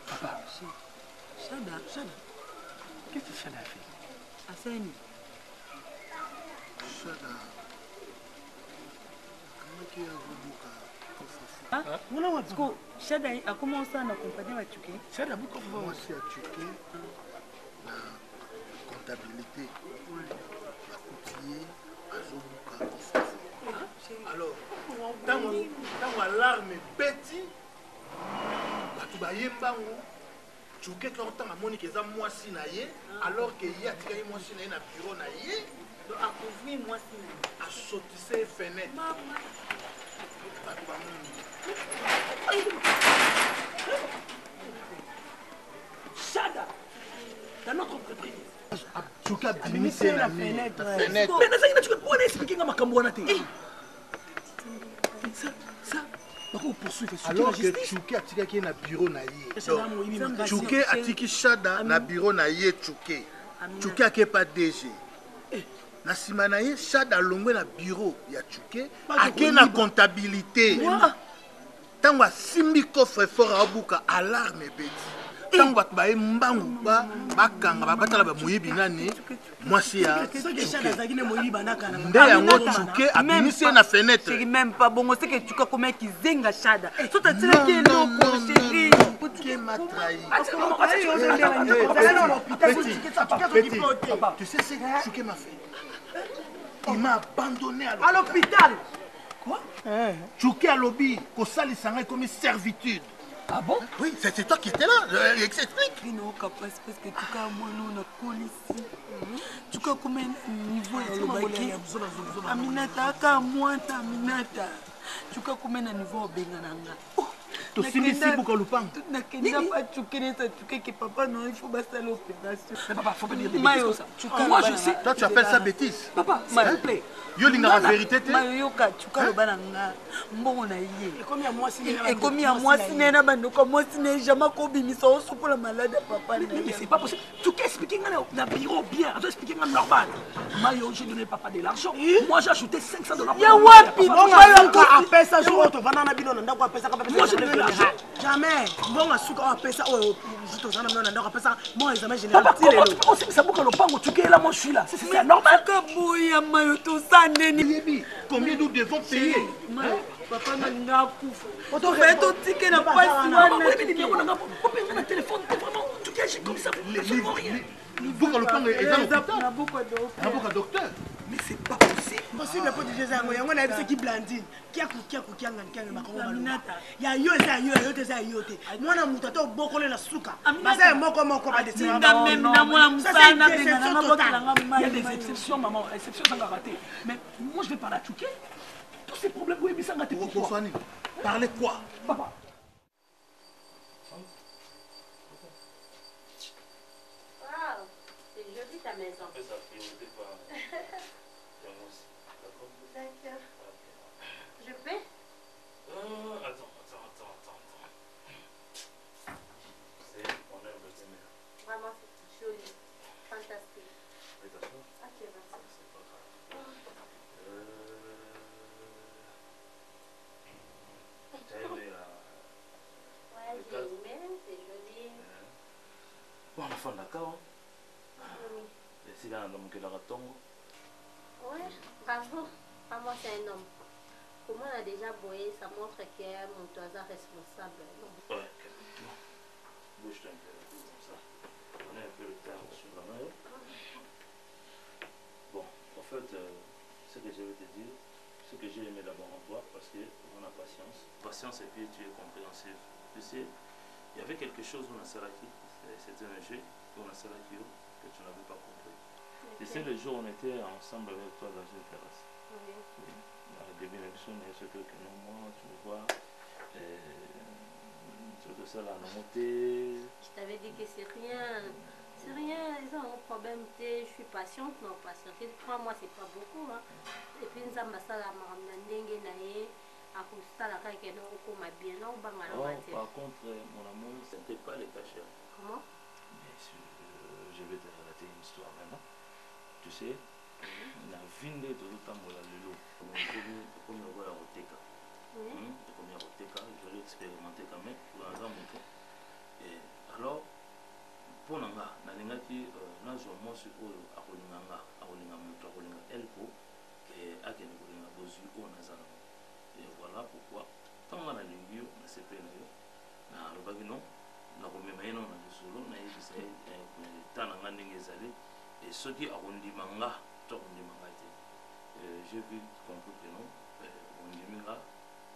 [SPEAKER 17] Papa, Chada, qu'est-ce que Chada a fait?
[SPEAKER 7] Assani.
[SPEAKER 20] Chada.
[SPEAKER 7] Chada a commencé à accompagner à Tchouké.
[SPEAKER 20] Chada a commencé à Tchouké. La comptabilité, la couturier, à Zobuka. Alors, dans l'alarme petit, tu vas y aller. Tchouké, quand on a monique, ils ont moi si naïe, alors qu'il y a tiré moi si naïe dans le bureau naïe.
[SPEAKER 7] Donc, à couvrir moi si naïe.
[SPEAKER 20] À sortir ses fenêtres.
[SPEAKER 17] Chada, dans notre entreprise.
[SPEAKER 20] Tchouka binissé la fenêtre.
[SPEAKER 17] Mais ça, tu peux expliquer à ma cambouanate. Ça,
[SPEAKER 20] alors que Tchouké atikaki na bureau na ye. Tchouké atiki Chada na bureau na ye Tchouké. Tchouké akepa DG. Na nsima na ye Chada alongwe na bureau ya Tchouké ake na comptabilité. Ntango asimbi coffre fort abuka alarme ebeti. Ntango bato baye mbangu bakanga batala bamoyebi nani mwasi ya nde yango Tchouké abimisi ye na fenêtre.
[SPEAKER 8] C'est même pas bon, c'est que tu as comme qui zenga Chada. So tu tira qui est loco chérie.
[SPEAKER 20] Qui m'a trahi. Tu sais ce que Tchouké m'a fait? Il m'a abandonné à l'hôpital. Quoi? Tchouké à lobby, Kosali Sangay comme servitude.
[SPEAKER 8] Ah bon?
[SPEAKER 20] Oui, c'est toi qui étais là. Explique.
[SPEAKER 8] Non, parce que tu as moi non ici. Tu as combien niveau à l'obaki? Aminata, ka moi Aminata. Tu as combien de niveau au Bengananga?
[SPEAKER 20] Tu sais ici pour qu'on le parle.
[SPEAKER 8] Tu n'as pas Tchouké, que papa non, il faut passer l'opération.
[SPEAKER 20] Papa, faut pas dire des bêtises comme ça. Moi je sais. Toi tu appelles ça bêtise? Papa, s'il te plaît. Yo linga la vérité te.
[SPEAKER 8] Mayoka Tchouka le bananga. Mbongo na yé. Et comme à moi si nena bando comme moi si n'est jamais kobimisa au soupe la malade papa.
[SPEAKER 17] Mais c'est pas possible. Tu peux expliquer na bureau bien, tu expliquer normal. Mayo j'ai donné papa de l'argent. Moi j'ai ajouté $500.
[SPEAKER 10] Ya wapi Mayo encore appelle ça jour auto vanana bino ndako appelle ça
[SPEAKER 17] moi j'ai donné l'argent.
[SPEAKER 10] Jamais. Bon asuka appelle ça oh juste zana bino ndako appelle ça mon examen général.
[SPEAKER 17] Papa on sait que ça boucle le pango tu es là moi je suis là. C'est normal.
[SPEAKER 8] Kaboya Mayo to ça.
[SPEAKER 20] Combien nous devons payer?
[SPEAKER 8] Papa n'a pas de fait ton ticket n'a pas de
[SPEAKER 17] téléphone. Vraiment, tu gagnes comme ça.
[SPEAKER 20] Vous le plan est un docteur.
[SPEAKER 17] Mais c'est pas possible.
[SPEAKER 10] Possible pour dire ça. On a vu qui blandine. Qui a ya yo ça yo yo ça yo te. Moi na mutato bokole na suka. Masa moko ba de ça.
[SPEAKER 8] Même na moi musana
[SPEAKER 17] il y a des exceptions maman, exceptions ça va rater. Mais moi je vais parler à Tchouké. Tous ces problèmes oui mais ça raté pourquoi?
[SPEAKER 20] Parler quoi?
[SPEAKER 17] Papa.
[SPEAKER 19] C'est joli ta maison. D'accord. Je peux?
[SPEAKER 11] Attends. C'est mon œuvre de tes mères.
[SPEAKER 19] Vraiment, c'est joli. Fantastique.
[SPEAKER 11] Oui, d'accord.
[SPEAKER 19] Ok, merci.
[SPEAKER 11] C'est pas grave. T'as aimé la...
[SPEAKER 19] Ouais, j'ai aimé, c'est joli.
[SPEAKER 11] Bon, on a fait d'accord.
[SPEAKER 19] Oui.
[SPEAKER 11] Et c'est là un homme qui l'a ratongo.
[SPEAKER 19] Ouais, bravo. Pas moi, c'est un homme. Comment on a déjà boyé, ça montre qu'il y a mon toisa responsable.
[SPEAKER 11] Ouais, bon. Bouge-toi un peu comme ça. On a un peu le temps sur la main. Bon, en fait, ce que je vais te dire, ce que j'ai aimé d'abord en toi, parce qu'on a patience. Patience et puis tu es compréhensive. Tu sais, il y avait quelque chose où on a Saraki, c'était un jeu, où on a Saraki que tu n'avais pas compris. Et c'est le jour où on était ensemble avec toi dans une terrasse. Oui. Au début de l'émission, ce que non, moi, tu me vois, tout ça là, on a monté.
[SPEAKER 19] Je t'avais dit que c'est rien. C'est rien, ils ont un problème. Je suis patiente, non patiente. 3 mois, c'est pas beaucoup. Hein. Et puis, nous avons ça là, par
[SPEAKER 11] contre, mon amour, ce n'était pas les cachets.
[SPEAKER 19] Comment?
[SPEAKER 11] Mais je vais te relater une histoire maintenant. Tu sais, la vie de tout le temps, je vais expérimenter quand même pour un grand montant. Et alors, pour nous, nous avons sur et voilà pourquoi, tant qu'on a l'ingio, on a CP, on a le bagnon, on a remis maintenant on a des solos, on a eu des temps et ceux qui ont dit manga, j'ai vu compris que non, on dit manga,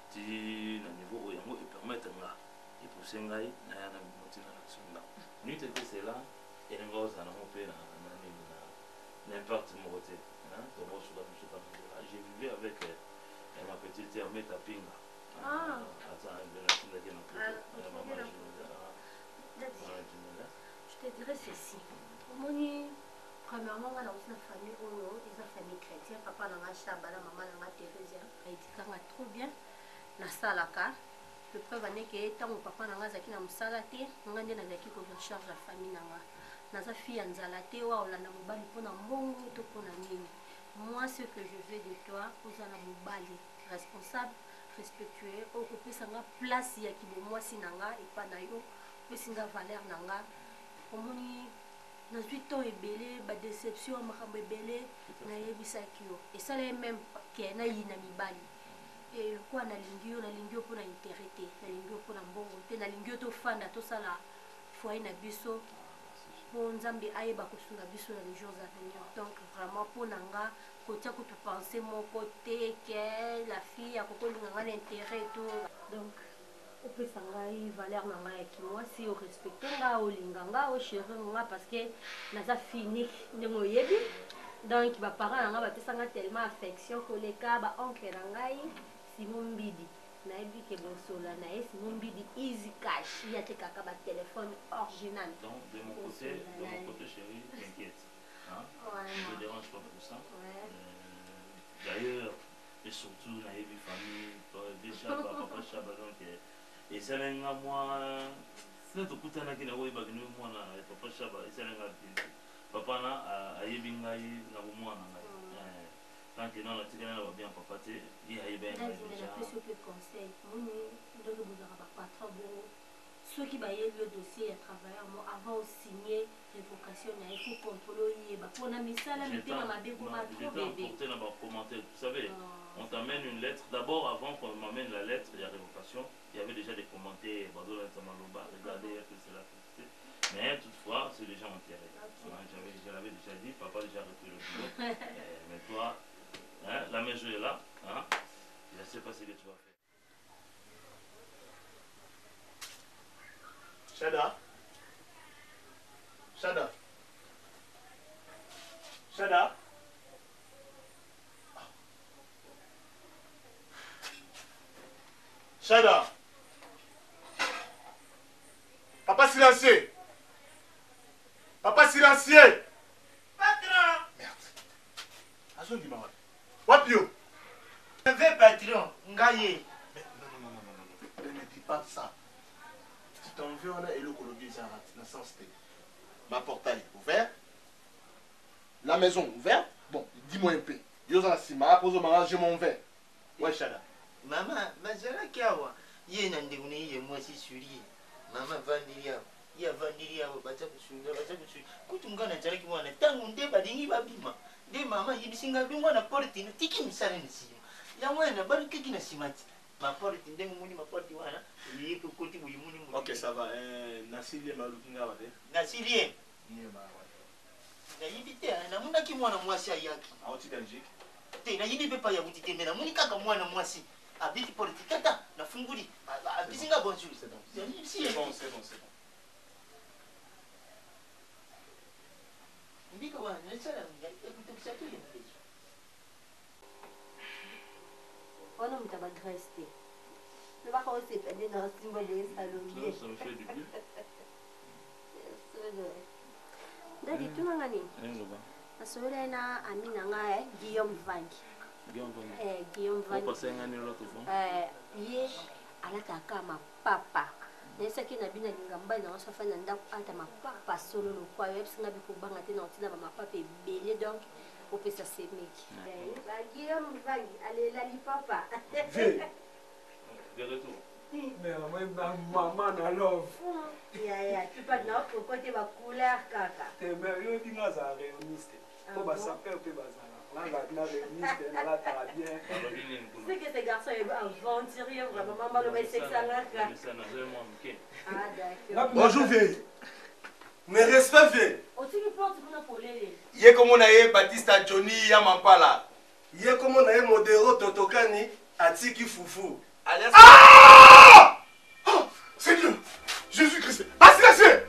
[SPEAKER 11] si le niveau où il y permettre et pour ce gars, il y a une motivation là. Nous c'est là, et les gars, ça n'a pas fait n'importe mon côté. J'ai vécu avec ma petite amie Tapinga.
[SPEAKER 19] Je te dirais ceci. Premièrement, on a aussi une famille où ils ont famille chrétienne. Papa n'a pas Chabala, maman n'a pas Thérèse. Elle dit trop bien. nasalaka le preuve ane ke ntango papa na nga azalaki na mosala te nga nde nazalaki kozwa charge ya famille na nga naza fille ya nzala te oyo olanda mobali mpona mbongo to mpona nini. Moi ce que je veux de toi ozala mobali responsable respectueux okopesa nga place ya kibomwasi na nga epa na yo opesi nga valeur na nga omoni nazwi temps ebele badéception makambo ebele nayebisaki yo esala ye même ke nayina mibali lokwa nalingi yo mpona intérêt te nalingi yo mpona mbongo te nalingi yo tofanda tosala foyer na biso mpo nzambe ayeba kosunga biso na les jours à venir. Donc vraiment mpona nga kotia kutu pensé moko te ke la fille akokolinga nga na intérêt to donc opesa ngai valeur na ngai ya kimwasi orespecte nga olinga nga ochéri nga parce que naza finique ndenge oyebi. Donc baparent na nga bapesa nga tellement affection koleka baoncle na ngai Simon Mbidi nayebi ke losola na ye Simon Mbidi easy cash yatekaka batelefone original.
[SPEAKER 11] Donc de mon côté chérie, t'inquiète. Hein? Ouais, ne te dérange pas pour ça. Ouais. D'ailleurs, et surtout, la famille, déjà, papa Chaba, donc, et c'est un moi, c'est tout le temps qu'il a eu papa Chaba, et c'est un papa a yebinga na moi. Tant que non, la tigre n'a pas bien papa, il y a bien.
[SPEAKER 19] Il a fait ce que conseil. Moi, je ne vous pas trop bon. Ceux qui baillent le dossier à travailler avant de signer révocation, il faut contrôler. Pour la message,
[SPEAKER 11] vous savez, on t'amène une lettre. D'abord, avant qu'on m'amène la lettre, il y a révocation. Il y avait déjà des commentaires. Regardez que c'est la félicité. Mais toutefois, c'est déjà enterré. Je l'avais déjà dit, papa a déjà repris le boulot. Mais toi, hein, la maison est là. Hein, je ne sais pas ce que tu vas faire.
[SPEAKER 20] Chada. Chada. Chada. Chada. Papa silencieux. Papa silencieux.
[SPEAKER 9] Patron.
[SPEAKER 20] Merde. Azon dit maman. Wapio.
[SPEAKER 9] Je vais patron. Ngaye.
[SPEAKER 20] Ne dis pas ça. Ton vieux on a élu dans sens T. Ma portail ouvert. La maison ouverte. Bon, dis-moi un peu. Yo za sima pose manger mon verre. Ouais Chada.
[SPEAKER 9] Maman, mazala kiawa. Ye nandekuni ye mwasi suri. Maman vandiria. Ya vandiria bacha kusunda bacha kusuri. Kutunga na jaraki mwana tangu nde badingi babima. De mama yibisinga bingwa na porti na tiki msale nisima. Ya mwana bari kiki na simati. Ma porte ndenge muni ma porte wana yiko koti buyimuni muni.
[SPEAKER 20] OK, ça va. Nasilie malukinga wade.
[SPEAKER 9] Nasilie. Niye ba wade. Na yibite na munda ki mwana mwasi ayaki.
[SPEAKER 20] Auti Belgique.
[SPEAKER 9] Te na yibi pepa ya butite mena muni kaka mwana mwasi. Abiti porte kata na funguli. Abisinga bonjour.
[SPEAKER 20] C'est bon.
[SPEAKER 9] C'est bon. Ndika wana nesala écoute ça tout.
[SPEAKER 19] On a mis ta graisse. Ne va pas aussi peiner dans ce symbole de salon.
[SPEAKER 11] Ça me fait du bien.
[SPEAKER 19] Dadi tu nangani? Asore na amina nga Guillaume Vangi. Guillaume Vangi.
[SPEAKER 11] Pourquoi c'est ngani l'autre fois?
[SPEAKER 19] Ye alaka kama papa. Nesa ki na bina lingamba na wasafa na ndako ata mapapa solo lo kwa webs nga bikubanga te na otina ba mapapa ebele donc opesa semeki. La Guillaume Vangi allez la li papa.
[SPEAKER 11] De retour.
[SPEAKER 15] Mais maman na love.
[SPEAKER 19] Ya, tu pas na ko côté ba couleur kaka.
[SPEAKER 15] Te mais yo dinga za réuniste. Faut ba saper pe bazala. Là na réuniste na la ta bien.
[SPEAKER 19] C'est que ces garçons est aventurier vraiment maman le sexe là.
[SPEAKER 11] Ça n'a jamais manqué.
[SPEAKER 19] Ah d'accord.
[SPEAKER 20] Bonjour vieille. Mais respect vieille.
[SPEAKER 19] Oti ki porte pour polele.
[SPEAKER 20] Ye comme on a Batista Johnny Yamampala. Ye comme on a Modero Totokani Atiki Foufou. Alias ah! Oh, Seigneur, Jésus-Christ. Ah, silencieux.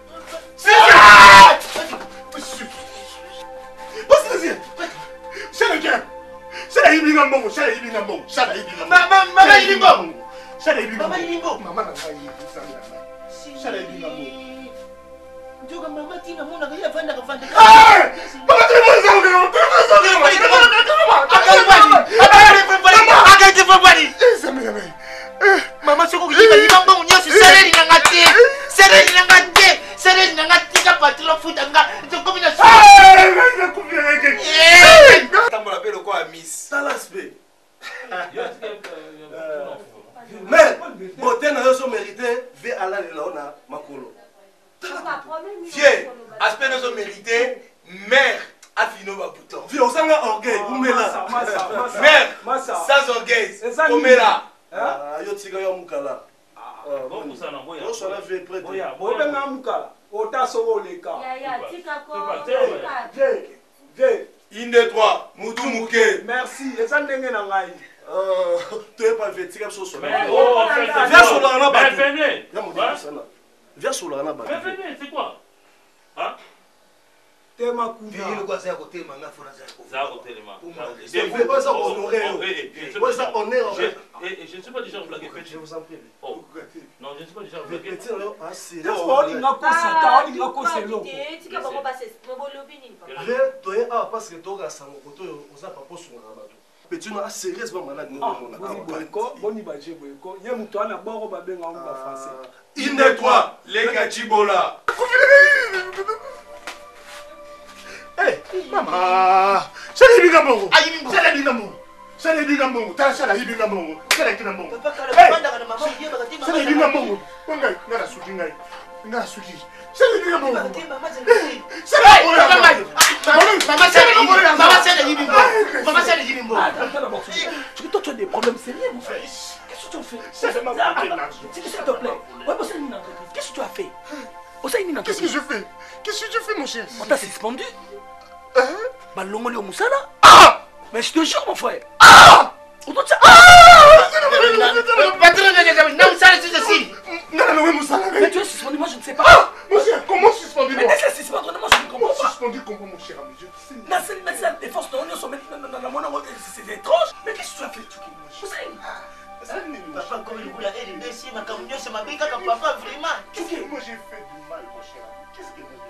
[SPEAKER 21] malade là on a makolo. Vieux, aspect nous ont mérité, mère a fini va bouton. Vieux, on s'en a orgueil, où est là? Mère, sans orgueil, où est là? Yo tiga yo mukala.
[SPEAKER 11] Bon pour ça non, boya.
[SPEAKER 21] On s'en a fait près.
[SPEAKER 3] Boya, boya na mukala. Ota sobo leka.
[SPEAKER 19] Ya, tika ko.
[SPEAKER 3] Vieux.
[SPEAKER 21] Une, deux, trois, Moutou Mouké.
[SPEAKER 3] Merci, et ça n'est pas ngai.
[SPEAKER 21] Tu n'es pas vêtu comme ça.
[SPEAKER 11] Viens
[SPEAKER 21] sur la
[SPEAKER 11] bas.
[SPEAKER 21] Viens sur la bas.
[SPEAKER 11] C'est quoi? Hein?
[SPEAKER 21] Tema Viens le quoi c'est à côté, manga français.
[SPEAKER 11] Ça à côté, les mains.
[SPEAKER 21] C'est pas ça honorer. C'est ça honneur.
[SPEAKER 11] Je ne suis pas déjà blagué.
[SPEAKER 21] Je vous en prie.
[SPEAKER 11] Non, je ne suis pas déjà blagué.
[SPEAKER 21] Petit, non, assez.
[SPEAKER 3] Tu
[SPEAKER 21] parce que tu as ça, tu as pas pour son rabat. Petit, tu as sérieusement malade. Une de toi, les Gachibola. Maman, c'est les bigamons. C'est les bigamons. C'est les bigamons. C'est les bigamons. C'est les bigamons. C'est les bigamons. C'est les bigamons.
[SPEAKER 17] Toi, tu as des problèmes sérieux, mon frère. Qu'est-ce que tu as fait? S'il te plaît. Qu'est-ce que tu as fait? Qu'est-ce que je fais? Qu'est-ce que tu fais, mon cher? On t'a suspendu? Bah, l'homme au Moussala? Mais je te jure, mon frère. On t'a mais tu es suspendu, moi je ne sais pas.
[SPEAKER 21] Mon cher, comment suspendu?
[SPEAKER 17] Mais laisse-le suspendre, moi je ne comprends pas.
[SPEAKER 21] Suspendu comment, mon cher ami?
[SPEAKER 17] Les forces de l'Union sont maintenant. C'est étrange. Mais qu'est-ce que tu as fait,
[SPEAKER 9] Papa, comme il voulait aider ici, ma camion, c'est ma brique, papa, vraiment.
[SPEAKER 21] Qu'est-ce que moi j'ai fait du mal, mon cher ami? Qu'est-ce que moi j'ai fait?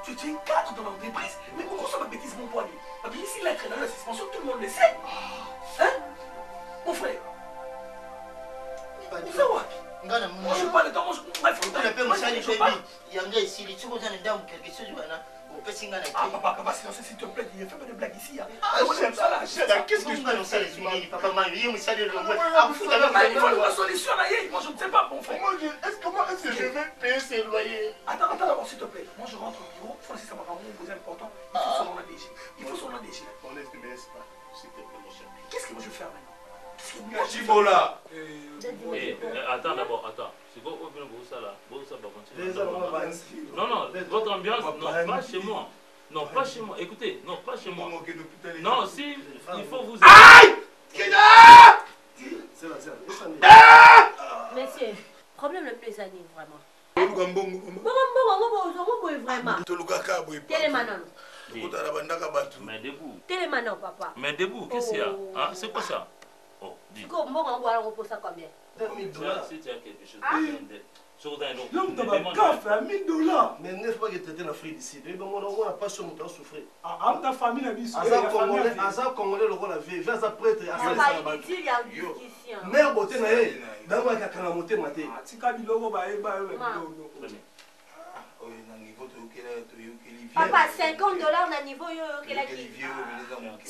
[SPEAKER 17] Tu es un cadre dans l'entreprise. Mais pourquoi ça ma bêtise, mon poignet? Ici, l'être dans la suspension, tout le monde le sait. Hein? Mon frère. On fait quoi? Moi je parle de temps, bref,
[SPEAKER 9] on peut me saluer, il y a un gars ici, tu vois, il y a quelque chose,
[SPEAKER 17] papa, s'il te plaît, il ne fait pas de blague ici.
[SPEAKER 21] Qu'est-ce que je fais?
[SPEAKER 9] Papa, il me salue.
[SPEAKER 17] Il faut une solution là, moi je ne sais pas, mon frère.
[SPEAKER 21] Comment est-ce que je vais payer ces loyers?
[SPEAKER 17] Attends d'abord, s'il te plaît. Moi je rentre au bureau, Francis, ça m'a vraiment posé important. Il faut son nom DG. Il faut son nom DG.
[SPEAKER 21] On laisse ne me laisse pas, s'il te plaît, mon cher.
[SPEAKER 17] Qu'est-ce que moi je vais faire maintenant?
[SPEAKER 21] Gachibola.
[SPEAKER 11] Attends d'abord, attends. C'est quoi ça là? Non, votre ambiance, non, pas chez moi. Non, pas chez moi. Écoutez, non, pas chez moi. Non, si, il faut vous...
[SPEAKER 21] Aïe!
[SPEAKER 19] Monsieur, problème le plus anime, vraiment.
[SPEAKER 11] Mais debout.
[SPEAKER 19] Télémanon, papa.
[SPEAKER 11] Mais debout, qu'est-ce qu'il y a? Hein? C'est quoi ça? Oh, dis.
[SPEAKER 19] On repose ça combien?
[SPEAKER 21] 1000 $.
[SPEAKER 11] Si tu as quelque chose de
[SPEAKER 21] L'homme t'a fait 1000 $. Mais ne faut pas que tu aies l'Afrique d'ici. On n'a pas sur mon temps souffrir.
[SPEAKER 3] Ta famille a dit ça.
[SPEAKER 21] Azar Congolais, le roi la vie. Viens à prêtre. Mère beauté, dans moi, il y a monté maté.
[SPEAKER 19] Papa, 50 $ na niveau yoyokelaki.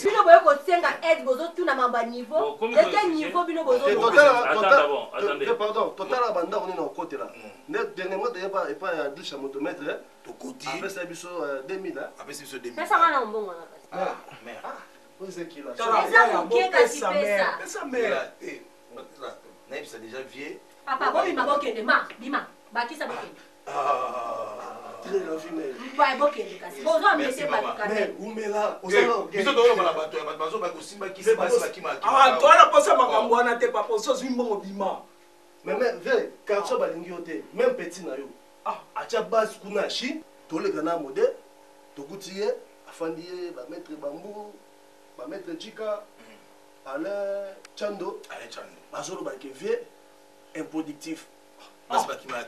[SPEAKER 19] Bino boyo kosenga aide bozo tuna mamba niveau. Quel niveau bino bozo?
[SPEAKER 21] Pardon, total abanda on est dans côté là. Net dernièrement il pas à 10 motomètre to côté. Après ça biso 2000 hein. Après biso 2000.
[SPEAKER 19] Mais ça va na mbongo na
[SPEAKER 21] pasi. Mais vous c'est qui là?
[SPEAKER 19] Ça mère.
[SPEAKER 21] Eh, Naïb c'est déjà vieux.
[SPEAKER 19] Papa, bon bima bokende ma, bima. Baki ça bokende.
[SPEAKER 21] Très la vie mais.
[SPEAKER 19] Ouais, bokende kasi. Bozo amese baki.
[SPEAKER 21] Mais où mais là, on
[SPEAKER 19] s'en
[SPEAKER 21] biso to na bato ya bazo ba ko simba ki simba ki ma.
[SPEAKER 3] Toi la posa makambo wana te papa, so zwi mbongo bima.
[SPEAKER 21] Mais ve quartier balingi yote, même petit na yo. Acha base kuna Chine, to le kana mode, to gutiye, afandie ba maître bambou, ba maître Chika, Alain Chando, bazolo ba ke vie improductif. Parce que kima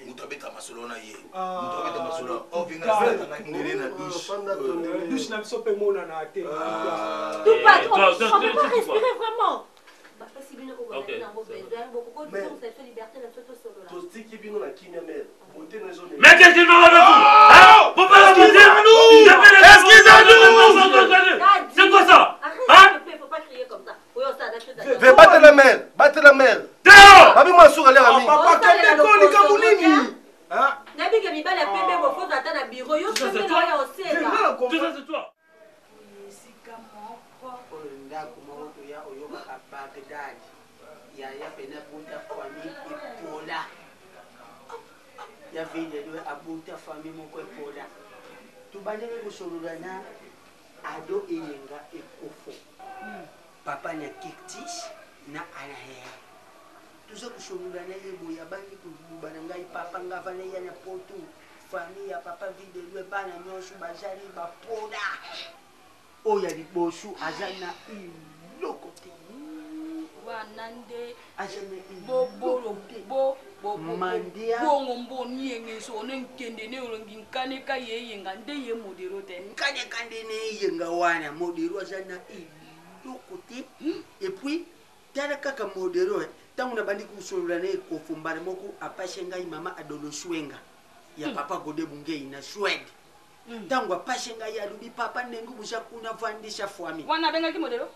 [SPEAKER 21] mutabeta masolo na ye. Mutabeta masolo. O vinga na ngene na douche.
[SPEAKER 3] Douche na biso pe mona na te.
[SPEAKER 19] Tout patron, on peut pas respirer vraiment.
[SPEAKER 11] Mais quelqu'un m'a avec vous. Faut pas excusez-nous. C'est quoi ça?
[SPEAKER 21] Hein? Battez la mère, battez la mère. Abi Mansour allez ami.
[SPEAKER 7] Papa kende koni kabulini.
[SPEAKER 19] Nabika mibale ya pembe bofoto ata na bureau yo pembe na ya oseka.
[SPEAKER 11] Tout ça c'est toi.
[SPEAKER 2] Esika moko oyo ndako moko toya oyokaka Bagdad. Yaya pena bunta famille epola. Ya vile lwe abuta famille moko epola. Tubandele kusololana ado eyenga ekofo. Papa na kiktis na anahe. Tuza kusololana lebo ya bangi kulubana ngai papa ngavana yana poto. Famille ya papa vide lwe bana nyonso bazali bapola. Oya libosu azana ilokote.
[SPEAKER 14] Wanande
[SPEAKER 2] azana
[SPEAKER 14] bobolo bo
[SPEAKER 2] mandia
[SPEAKER 14] bongo mboni yengeso nenkende ne olongi nkane ka yeyenga nde ye modero te
[SPEAKER 2] nkane kande ne yenga wana modero azana ilokote et puis tala kaka modero tangu na bandi kusolula ne kofumbara moko apashenga mama adolo shwenga ya papa gode bungei na Swede. Tangu apashenga ya lubi papa nengu busha kuna vandisha fwami.
[SPEAKER 14] Wana benga ki modelo?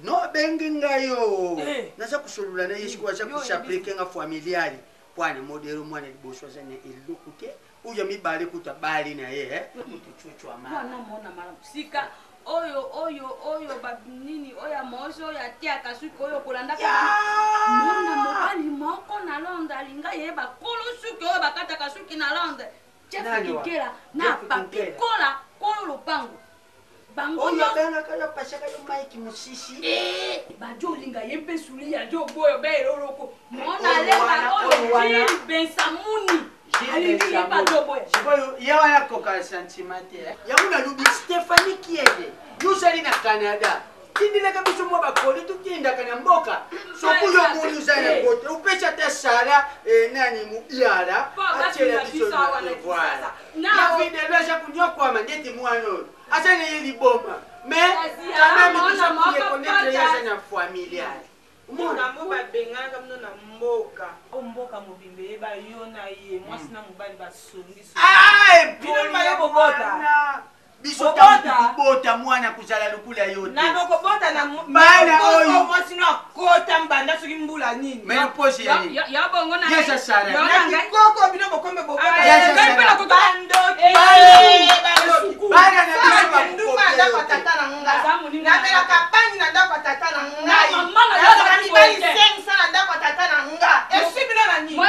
[SPEAKER 2] No bengi ngayo. Nasa kusolula na yeshi kwa shaku shapleke nga familiari. Pwane modelo mwana liboswa zane ilukute. Uya mibale kutabali na ye Mutuchuchu amara.
[SPEAKER 14] Wana mona mara sika oyo babinini oya mozo ya tia kasuki oyo kolanda mona mobali moko na Londres alinga yeba kolo suki oyo bakata kasuki na Londres chef kikela na papi kola kolo lopango bango
[SPEAKER 2] oyo benga kala pashaka yo Mike Musisi
[SPEAKER 14] bajo linga yempe suli ya jo boyo be loloko mona lenga oyo bensamuni
[SPEAKER 2] yawa yako ka sentimentaire yauna lubi Stephanie Kiede yusali na Canada tindile kabisa mwa bakoli tutinda kana mboka sokuyo munu zana bote upecha te sala nani mubiara achela biso voilà na videla ja kunyokwa mandeti mwana asana yeli bomba mais quand même tout ça pour connaître ya zana familiale
[SPEAKER 7] Mona mboka benganga mna mboka. Mboka mobimbe ba yona ye mwasi na mobali ba songi.
[SPEAKER 2] Bino ba bobota. Biso ta bota mwana kuzala lukula yote.
[SPEAKER 7] Na boko bota na
[SPEAKER 2] bana oyo
[SPEAKER 7] mwasi na kota mbanda soki mbula nini.
[SPEAKER 2] Mais poche ya nini?
[SPEAKER 14] Ya bongo na.
[SPEAKER 2] Yesa sara.
[SPEAKER 7] Na koko bino bokombe bobota.
[SPEAKER 2] Yesa sara.
[SPEAKER 7] Bando.
[SPEAKER 2] Bana na biso ba
[SPEAKER 7] nduma nda kwa tata na nga. Na bela kapani na nda kwa tata na nga. Mama na ni bali sensa na nda kwa tata na nga. Esi bino na nini?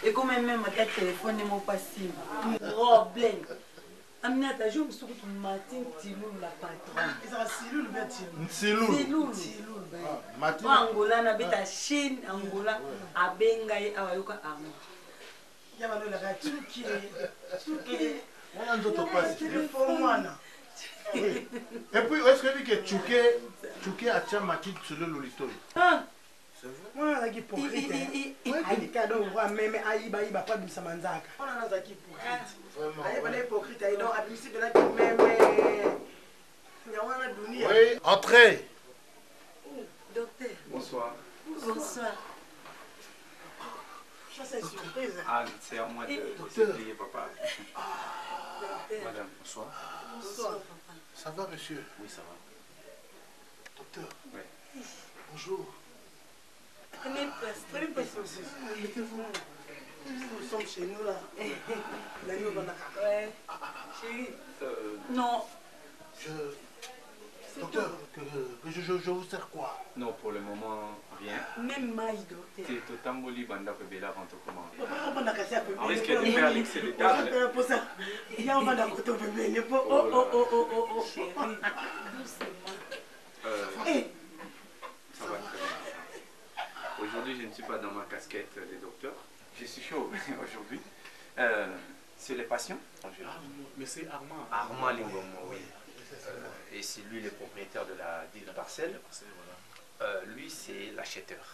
[SPEAKER 2] Et comme même ma téléphone n'est pas si problème. Aminata, je me suis dit que Martin Tilou la patronne.
[SPEAKER 20] Silou le
[SPEAKER 2] Silou. Angola na beta Chine, Angola abengai awayoka amo.
[SPEAKER 10] Yaba no la tuki.
[SPEAKER 20] On a d'autres passes.
[SPEAKER 10] Oui.
[SPEAKER 20] Et puis, est-ce que Tchouké a tient ma petite sur le lolito?
[SPEAKER 10] C'est vrai. Moi, on a qui hypocrite. Aïe, cadeau, on voit même aïe, pas de samanzaka. On a qui hypocrite. Vraiment. Aïe, pas hypocrite. Aïe, donc, à l'issue de la qui même.
[SPEAKER 20] Oui, entrez.
[SPEAKER 2] Docteur.
[SPEAKER 5] Bonsoir.
[SPEAKER 2] Bonsoir.
[SPEAKER 10] Ça, c'est surprise.
[SPEAKER 5] Ah, c'est à moi de s'expliquer, papa. Madame, bonsoir.
[SPEAKER 10] Bonsoir, papa.
[SPEAKER 20] Ça va, monsieur?
[SPEAKER 5] Oui, ça va.
[SPEAKER 20] Docteur.
[SPEAKER 5] Oui.
[SPEAKER 20] Bonjour.
[SPEAKER 10] Prenez place aussi. Mettez-vous. Nous sommes chez nous là. La nuit, on a. Ouais. Chérie.
[SPEAKER 2] Non.
[SPEAKER 20] Docteur, je vous sers quoi?
[SPEAKER 5] Non, pour le moment, rien.
[SPEAKER 2] Même maï, docteur.
[SPEAKER 5] C'est tout tamboli banda pebela rentre comment?
[SPEAKER 10] On
[SPEAKER 5] risque de faire l'excès de table.
[SPEAKER 10] Pour ça. Il y a un banda koto bébé.
[SPEAKER 2] Oh. Chérie, doucement.
[SPEAKER 5] pas dans ma casquette de docteur. Je suis chaud aujourd'hui. C'est les patients.
[SPEAKER 4] Mais c'est Armand.
[SPEAKER 5] Armand Lingomo, oui. Et c'est lui le propriétaire de la parcelle. Lui, c'est l'acheteur.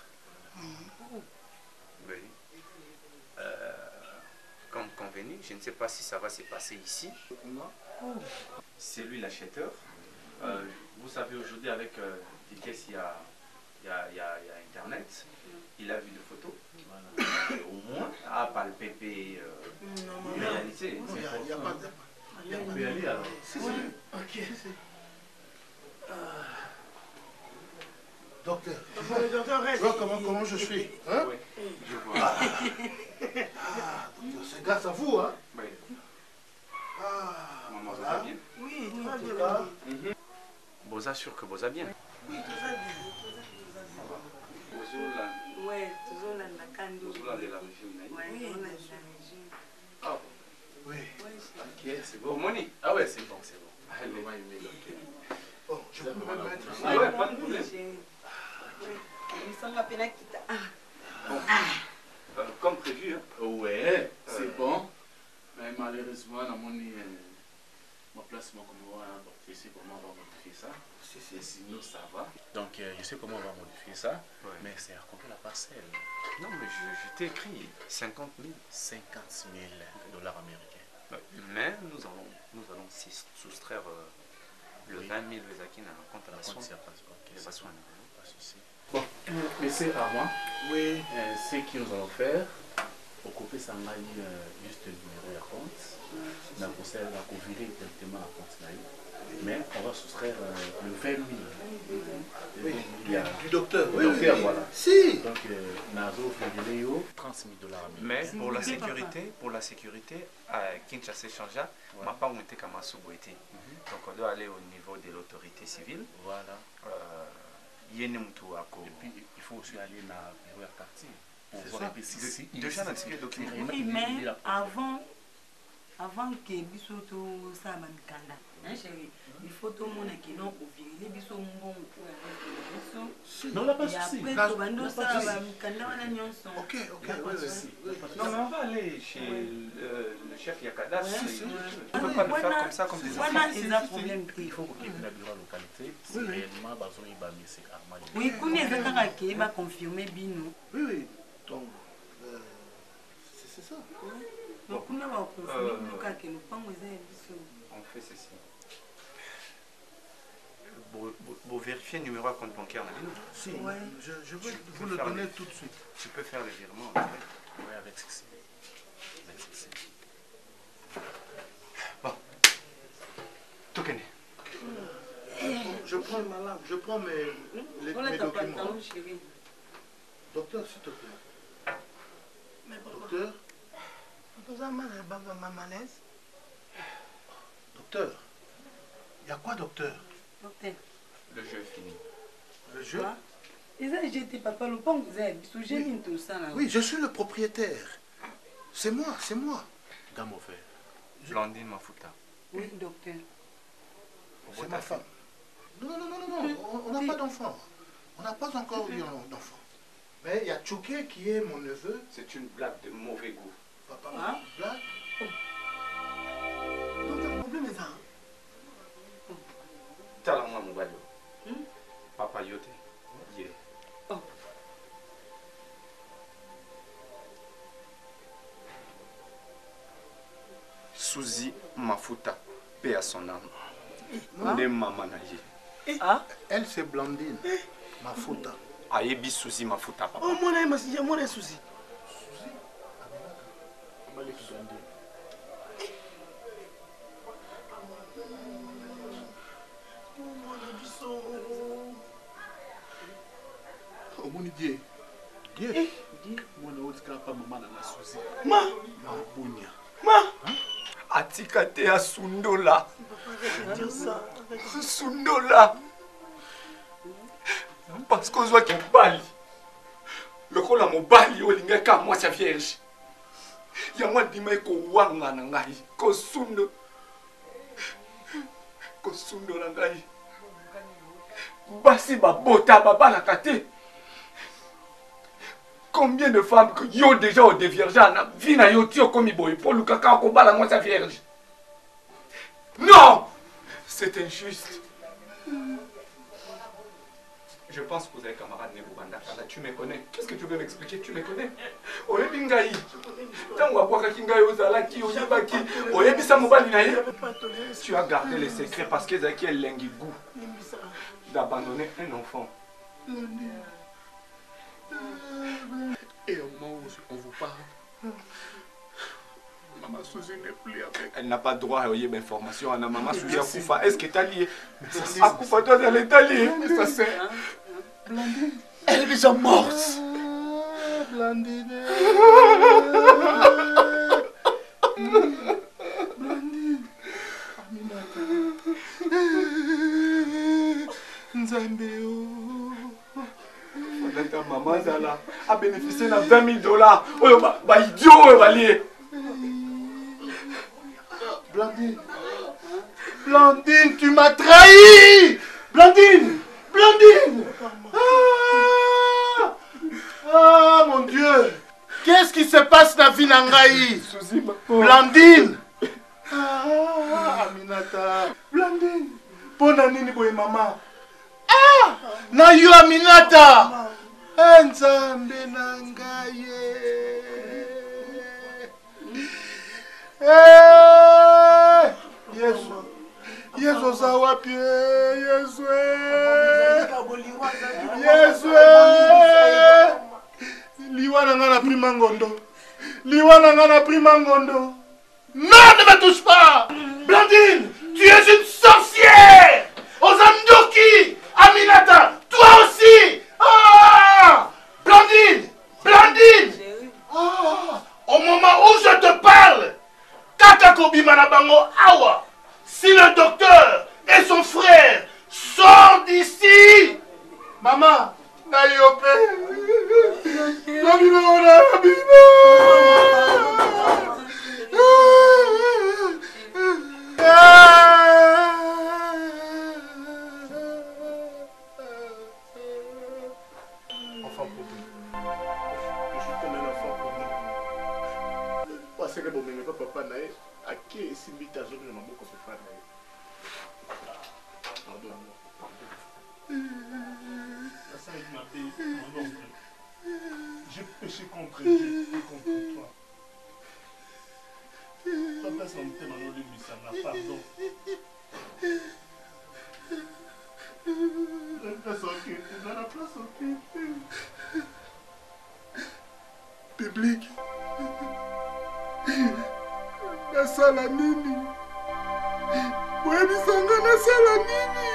[SPEAKER 5] Oui. Comme convenu, je ne sais pas si ça va se passer ici. C'est lui l'acheteur. Vous savez, aujourd'hui, avec vitesse, il y a Internet. Il a vu des photos. Au moins, à palper la réalité.
[SPEAKER 20] Il n'y a pas de...
[SPEAKER 4] On peut y aller alors.
[SPEAKER 20] Ok. Docteur, tu vois comment je suis, hein?
[SPEAKER 5] Oui, je vois.
[SPEAKER 20] Docteur, c'est grâce à vous, hein?
[SPEAKER 5] Oui. Maman,
[SPEAKER 20] Voilà.
[SPEAKER 5] va bien?
[SPEAKER 20] Oui, très bien.
[SPEAKER 5] Boza sûr que Boza bien.
[SPEAKER 8] Oui, tout ça bien. Ouais, toujours là,
[SPEAKER 5] Ah,
[SPEAKER 20] oui.
[SPEAKER 5] Ok, c'est bon. Moni? Ah ouais, c'est bon, c'est bon. Allez.
[SPEAKER 20] Bon, je peux me mettre ici.
[SPEAKER 5] Ah ouais, pas de problème. Bon. Comme prévu, hein?
[SPEAKER 4] Ouais, c'est bon. Mais malheureusement, la monnaie, ma place, moi, comme on va ici, comment on va modifier ça. Sinon, ça va. Donc, je sais comment on va modifier ça. Ouais. Mais c'est à compter la parcelle.
[SPEAKER 5] Non, mais je t'ai écrit 50 000.
[SPEAKER 4] 50 000 dollars américains.
[SPEAKER 5] Ouais. Mais nous allons soustraire le 20 000 Zakina contre la soin. Pas souci.
[SPEAKER 4] Bon, mais c'est à moi. Oui. Ce que nous allons faire, occuper ça juste le numéro de compte. On va virer directement à compte. Mais on va soustraire le 20 000.
[SPEAKER 20] Oui, du docteur.
[SPEAKER 4] Oui, docteur, voilà.
[SPEAKER 20] Si.
[SPEAKER 4] Donc, Nazo fait 30 000 dollars américains.
[SPEAKER 5] Mais pour la sécurité, Kinshasa Chanja, ma part on était comme un sous-boité. Donc on doit aller au niveau de l'autorité civile.
[SPEAKER 4] Voilà.
[SPEAKER 5] Et puis
[SPEAKER 4] il faut aussi aller dans le bureau de quartier.
[SPEAKER 5] C'est ça. Déjà dans le document.
[SPEAKER 8] Oui, mais avant que bisoto ça mamikanda, hein chérie, il faut tout le monde qui non au virer biso mbongo
[SPEAKER 4] non, là pas de souci.
[SPEAKER 20] Ok,
[SPEAKER 5] oui. Non, mais on va aller chez le chef Yakada. On ne peut pas le faire comme ça, comme des enfants.
[SPEAKER 4] Il faut qu'il y ait la bureau localité. Si réellement, besoin de c'est Armand.
[SPEAKER 8] Oui, qu'on est d'accord qui va confirmer Bino.
[SPEAKER 20] Oui. Donc, c'est ça.
[SPEAKER 8] Donc, on va confirmer Bino car que nous pas
[SPEAKER 5] on fait ceci. Vous vérifiez le numéro à compte bancaire.
[SPEAKER 20] Si, je veux vous le donner tout de suite.
[SPEAKER 5] Tu peux faire le virement en direct.
[SPEAKER 4] Oui, avec ceci.
[SPEAKER 5] Bon. Tokene.
[SPEAKER 20] Je prends ma langue, je prends mes documents. Docteur, s'il te plaît. Docteur. Docteur. Il y a quoi, docteur?
[SPEAKER 8] Docteur.
[SPEAKER 5] Le jeu est fini.
[SPEAKER 20] Le jeu? Oui, je suis le propriétaire. C'est moi.
[SPEAKER 4] Gamofé.
[SPEAKER 5] Blandine Mafuta.
[SPEAKER 8] Oui, docteur.
[SPEAKER 20] C'est ma femme. Non, on n'a pas d'enfant. On n'a pas encore eu d'enfant. Mais il y a Tchouké qui est mon neveu.
[SPEAKER 5] C'est une blague de mauvais goût.
[SPEAKER 20] Papa, blague?
[SPEAKER 10] Donc le problème est ça.
[SPEAKER 5] Talama Moubalio. Papa Yote. Yeah. Suzy Mafuta, paix à son âme. Ne maman naïe.
[SPEAKER 20] Elle c'est Blandine Mafuta.
[SPEAKER 5] Ayebi Suzy Mafuta papa.
[SPEAKER 10] Oh mon ami, moi les Suzy.
[SPEAKER 20] Oh mon Dieu. Dieu. Mon autre pas maman na Suzy.
[SPEAKER 10] Ma.
[SPEAKER 20] Bunya.
[SPEAKER 10] Ma.
[SPEAKER 5] Atika te a Sundola. Sundola. Parce qu'on voit qu'il bali. Le rôle à mon bali, au lingaka, moi, sa vierge. Yamwa dima ko wanga na ngai. Ko sundo. Ko sundo na ngai. Basi babota baba na kate.
[SPEAKER 17] Combien de femmes qui ont déjà au déviergeant, vie na yo tio comme boy pour le caca ko bala moi sa vierge. Non! C'est injuste. Je pense que vous avez camarade Nebubanda. Tu me connais. Qu'est-ce que tu veux m'expliquer? Tu me connais. Oye bingai. Tango akwaka kingai ozala ki oyebaki. Oye bisa mobali na ye. Tu as gardé les secrets parce que Zaki est l'ingigou d'abandonner un enfant. Et au moment où on vous parle, Maman Suzy n'est plus avec. Elle n'a pas droit à une information. Maman Suzy a Koufa. Est-ce que tu as lié? A Koufa, toi, elle est alliée. Ça c'est. Blandine. Elle est déjà morte. Blandine. Blandine. Aminata. Nzambeo. Ta maman Zala a bénéficié de 20 000 $. Oh, bah idiot, va lier. Blandine. Blandine, tu m'as trahi. Blandine. Blandine. Ah, mon Dieu. Qu'est-ce qui se passe dans la vie Nangaï? Blandine. Ah, Aminata. Blandine. Bonne année, boy maman. Ah, na yo Aminata. Nzambe Nangaye. Yesu. Yesu zawapi. Yesu. Yesu. Liwana ngana primangondo. Liwana ngana primangondo. Non, ne me touche pas. Blandine, tu es une sorcière. Ozamdoki. Aminata, toi aussi. Ah, Blandine. Blandine. Ah, au moment où je te parle, Kakakobi Manabango Awa, si le docteur et son frère sortent d'ici, maman, Nayope, enfant pauvre. Je suis comme un enfant pauvre. Parce que bon, mais papa nae, à qui est si vite à jouer dans ma bouche comme ça nae. Pardonne-moi. La salle m'a dit, mon oncle, j'ai péché contre Dieu et contre toi. Papa s'en était maintenant de lui, ça m'a pardon. La place occupée, dans la place occupée. Public. Nasala nini? Webisanga nasala nini?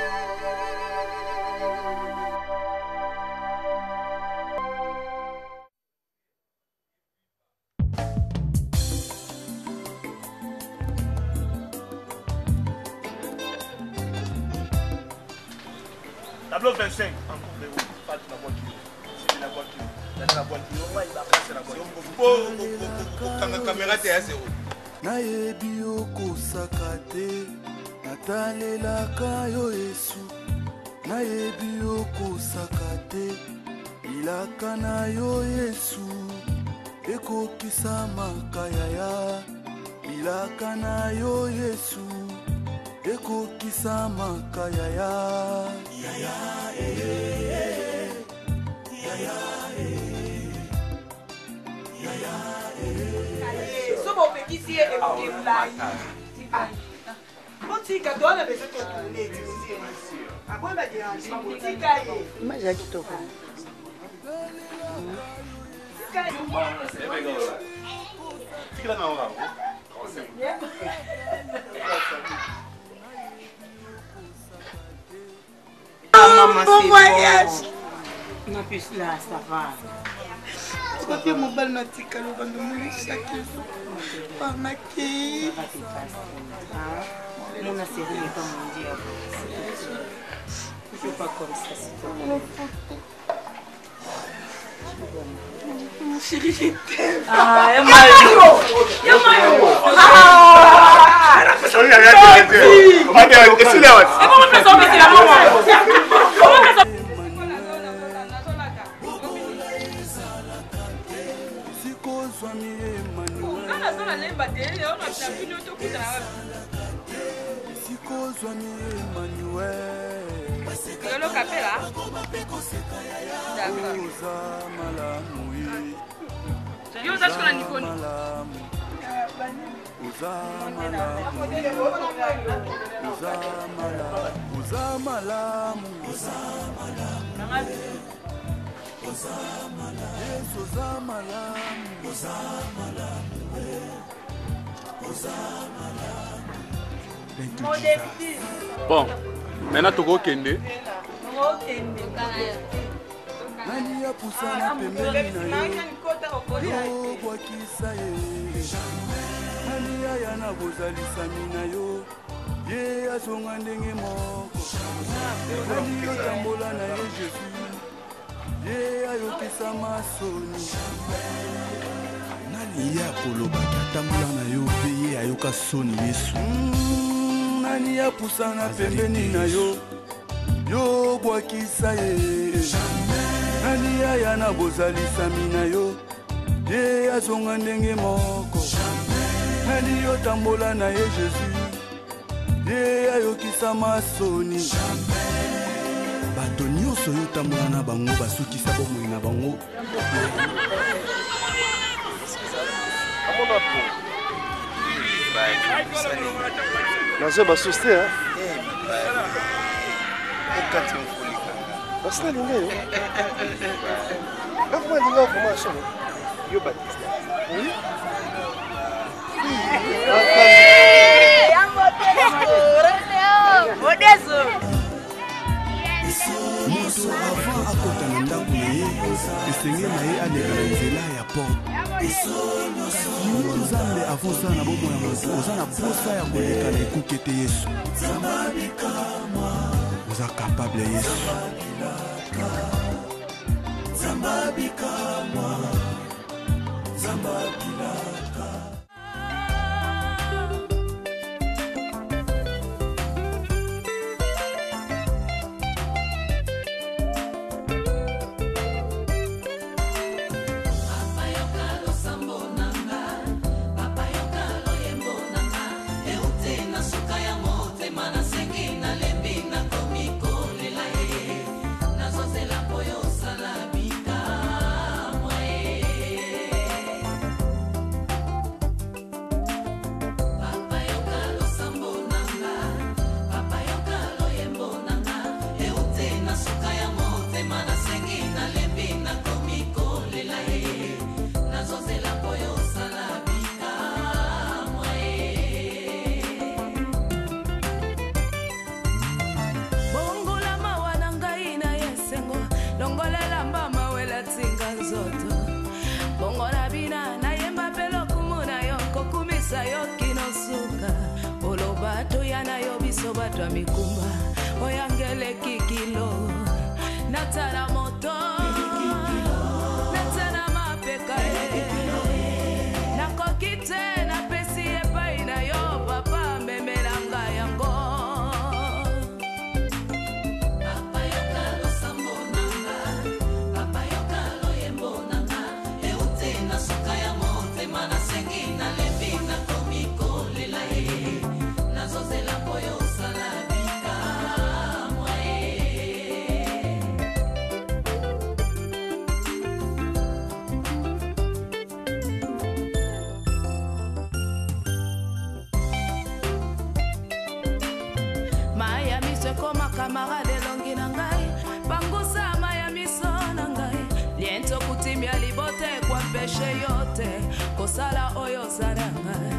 [SPEAKER 17] Tableau 25, en cours de route, pas de la voiture. C'est de la voiture. Dans la voiture, on va y passer la voiture. Quand la caméra est à zéro.
[SPEAKER 1] Nayebi okosaka te natalelaka yo Yesu nayebi okosaka te ilaka na yo Yesu ekokisa makayaya ilaka na yo Yesu ekokisa makayaya yaya yaya yaya
[SPEAKER 7] Sobo pekisi e boke blai. Botika doana bese to tourner ici. Après ba dérangement botika ye.
[SPEAKER 8] Image ya kitoko.
[SPEAKER 21] Fica na hora.
[SPEAKER 7] Maman,
[SPEAKER 8] bon voyage.
[SPEAKER 7] Ma puce là, ça va.
[SPEAKER 8] Soki mobali natika lobando molisaki pamaki.
[SPEAKER 7] Mon série n'est pas mondiale. Je ne pas comme ça, c'est
[SPEAKER 8] Mon chéri, je t'aime.
[SPEAKER 7] Ah, Yamayo.
[SPEAKER 14] Lolo Capella. D'accord. Yo t'as ce Niconi.
[SPEAKER 12] Bon, maintenant tu vas kende.
[SPEAKER 1] Nani ya pusana pembeni na yo bwakisa ye nani ya yana bozalisami na yo ye azonga ndenge moko nani yo tambola na ye Jésus ye ayokisa masoni nani ya kolobaki atambola na yo mpe ye ayoka soni Yesu nani ya pusana pembeni na yo yo bwakisa ye nani aya na bozalisami na yo ye azonga ndenge moko nani yo tambola na ye Jésus ye ayokisa masoni bato nyonso yo tambola na bango basukisa bomoi na bango
[SPEAKER 21] nazo basuste Basta linga yo. Afuma linga afuma somo. Yo Baptiste. Oui. Moto avant akota na ndako na ye esenge na ye aleka na nzela ya porte moto Nzambe avosa na bomoi ya moto oza na posa ya koleka na ekuke te Yesu oza capable Yesu
[SPEAKER 22] Batwa mikumba oyangele kikilo natana moto natana mapeka nakokite na pesi epai na yo papa memelanga yango papa yokalo sambo nanga papa yokalo yembo nanga euti na suka ya mote mana sengi na lembi na komiko lela nazozela poyo camarade longi na ngai pangusa maya miso na ngai liento kutimia libote kwa peshe yote kosala oyo sana ngai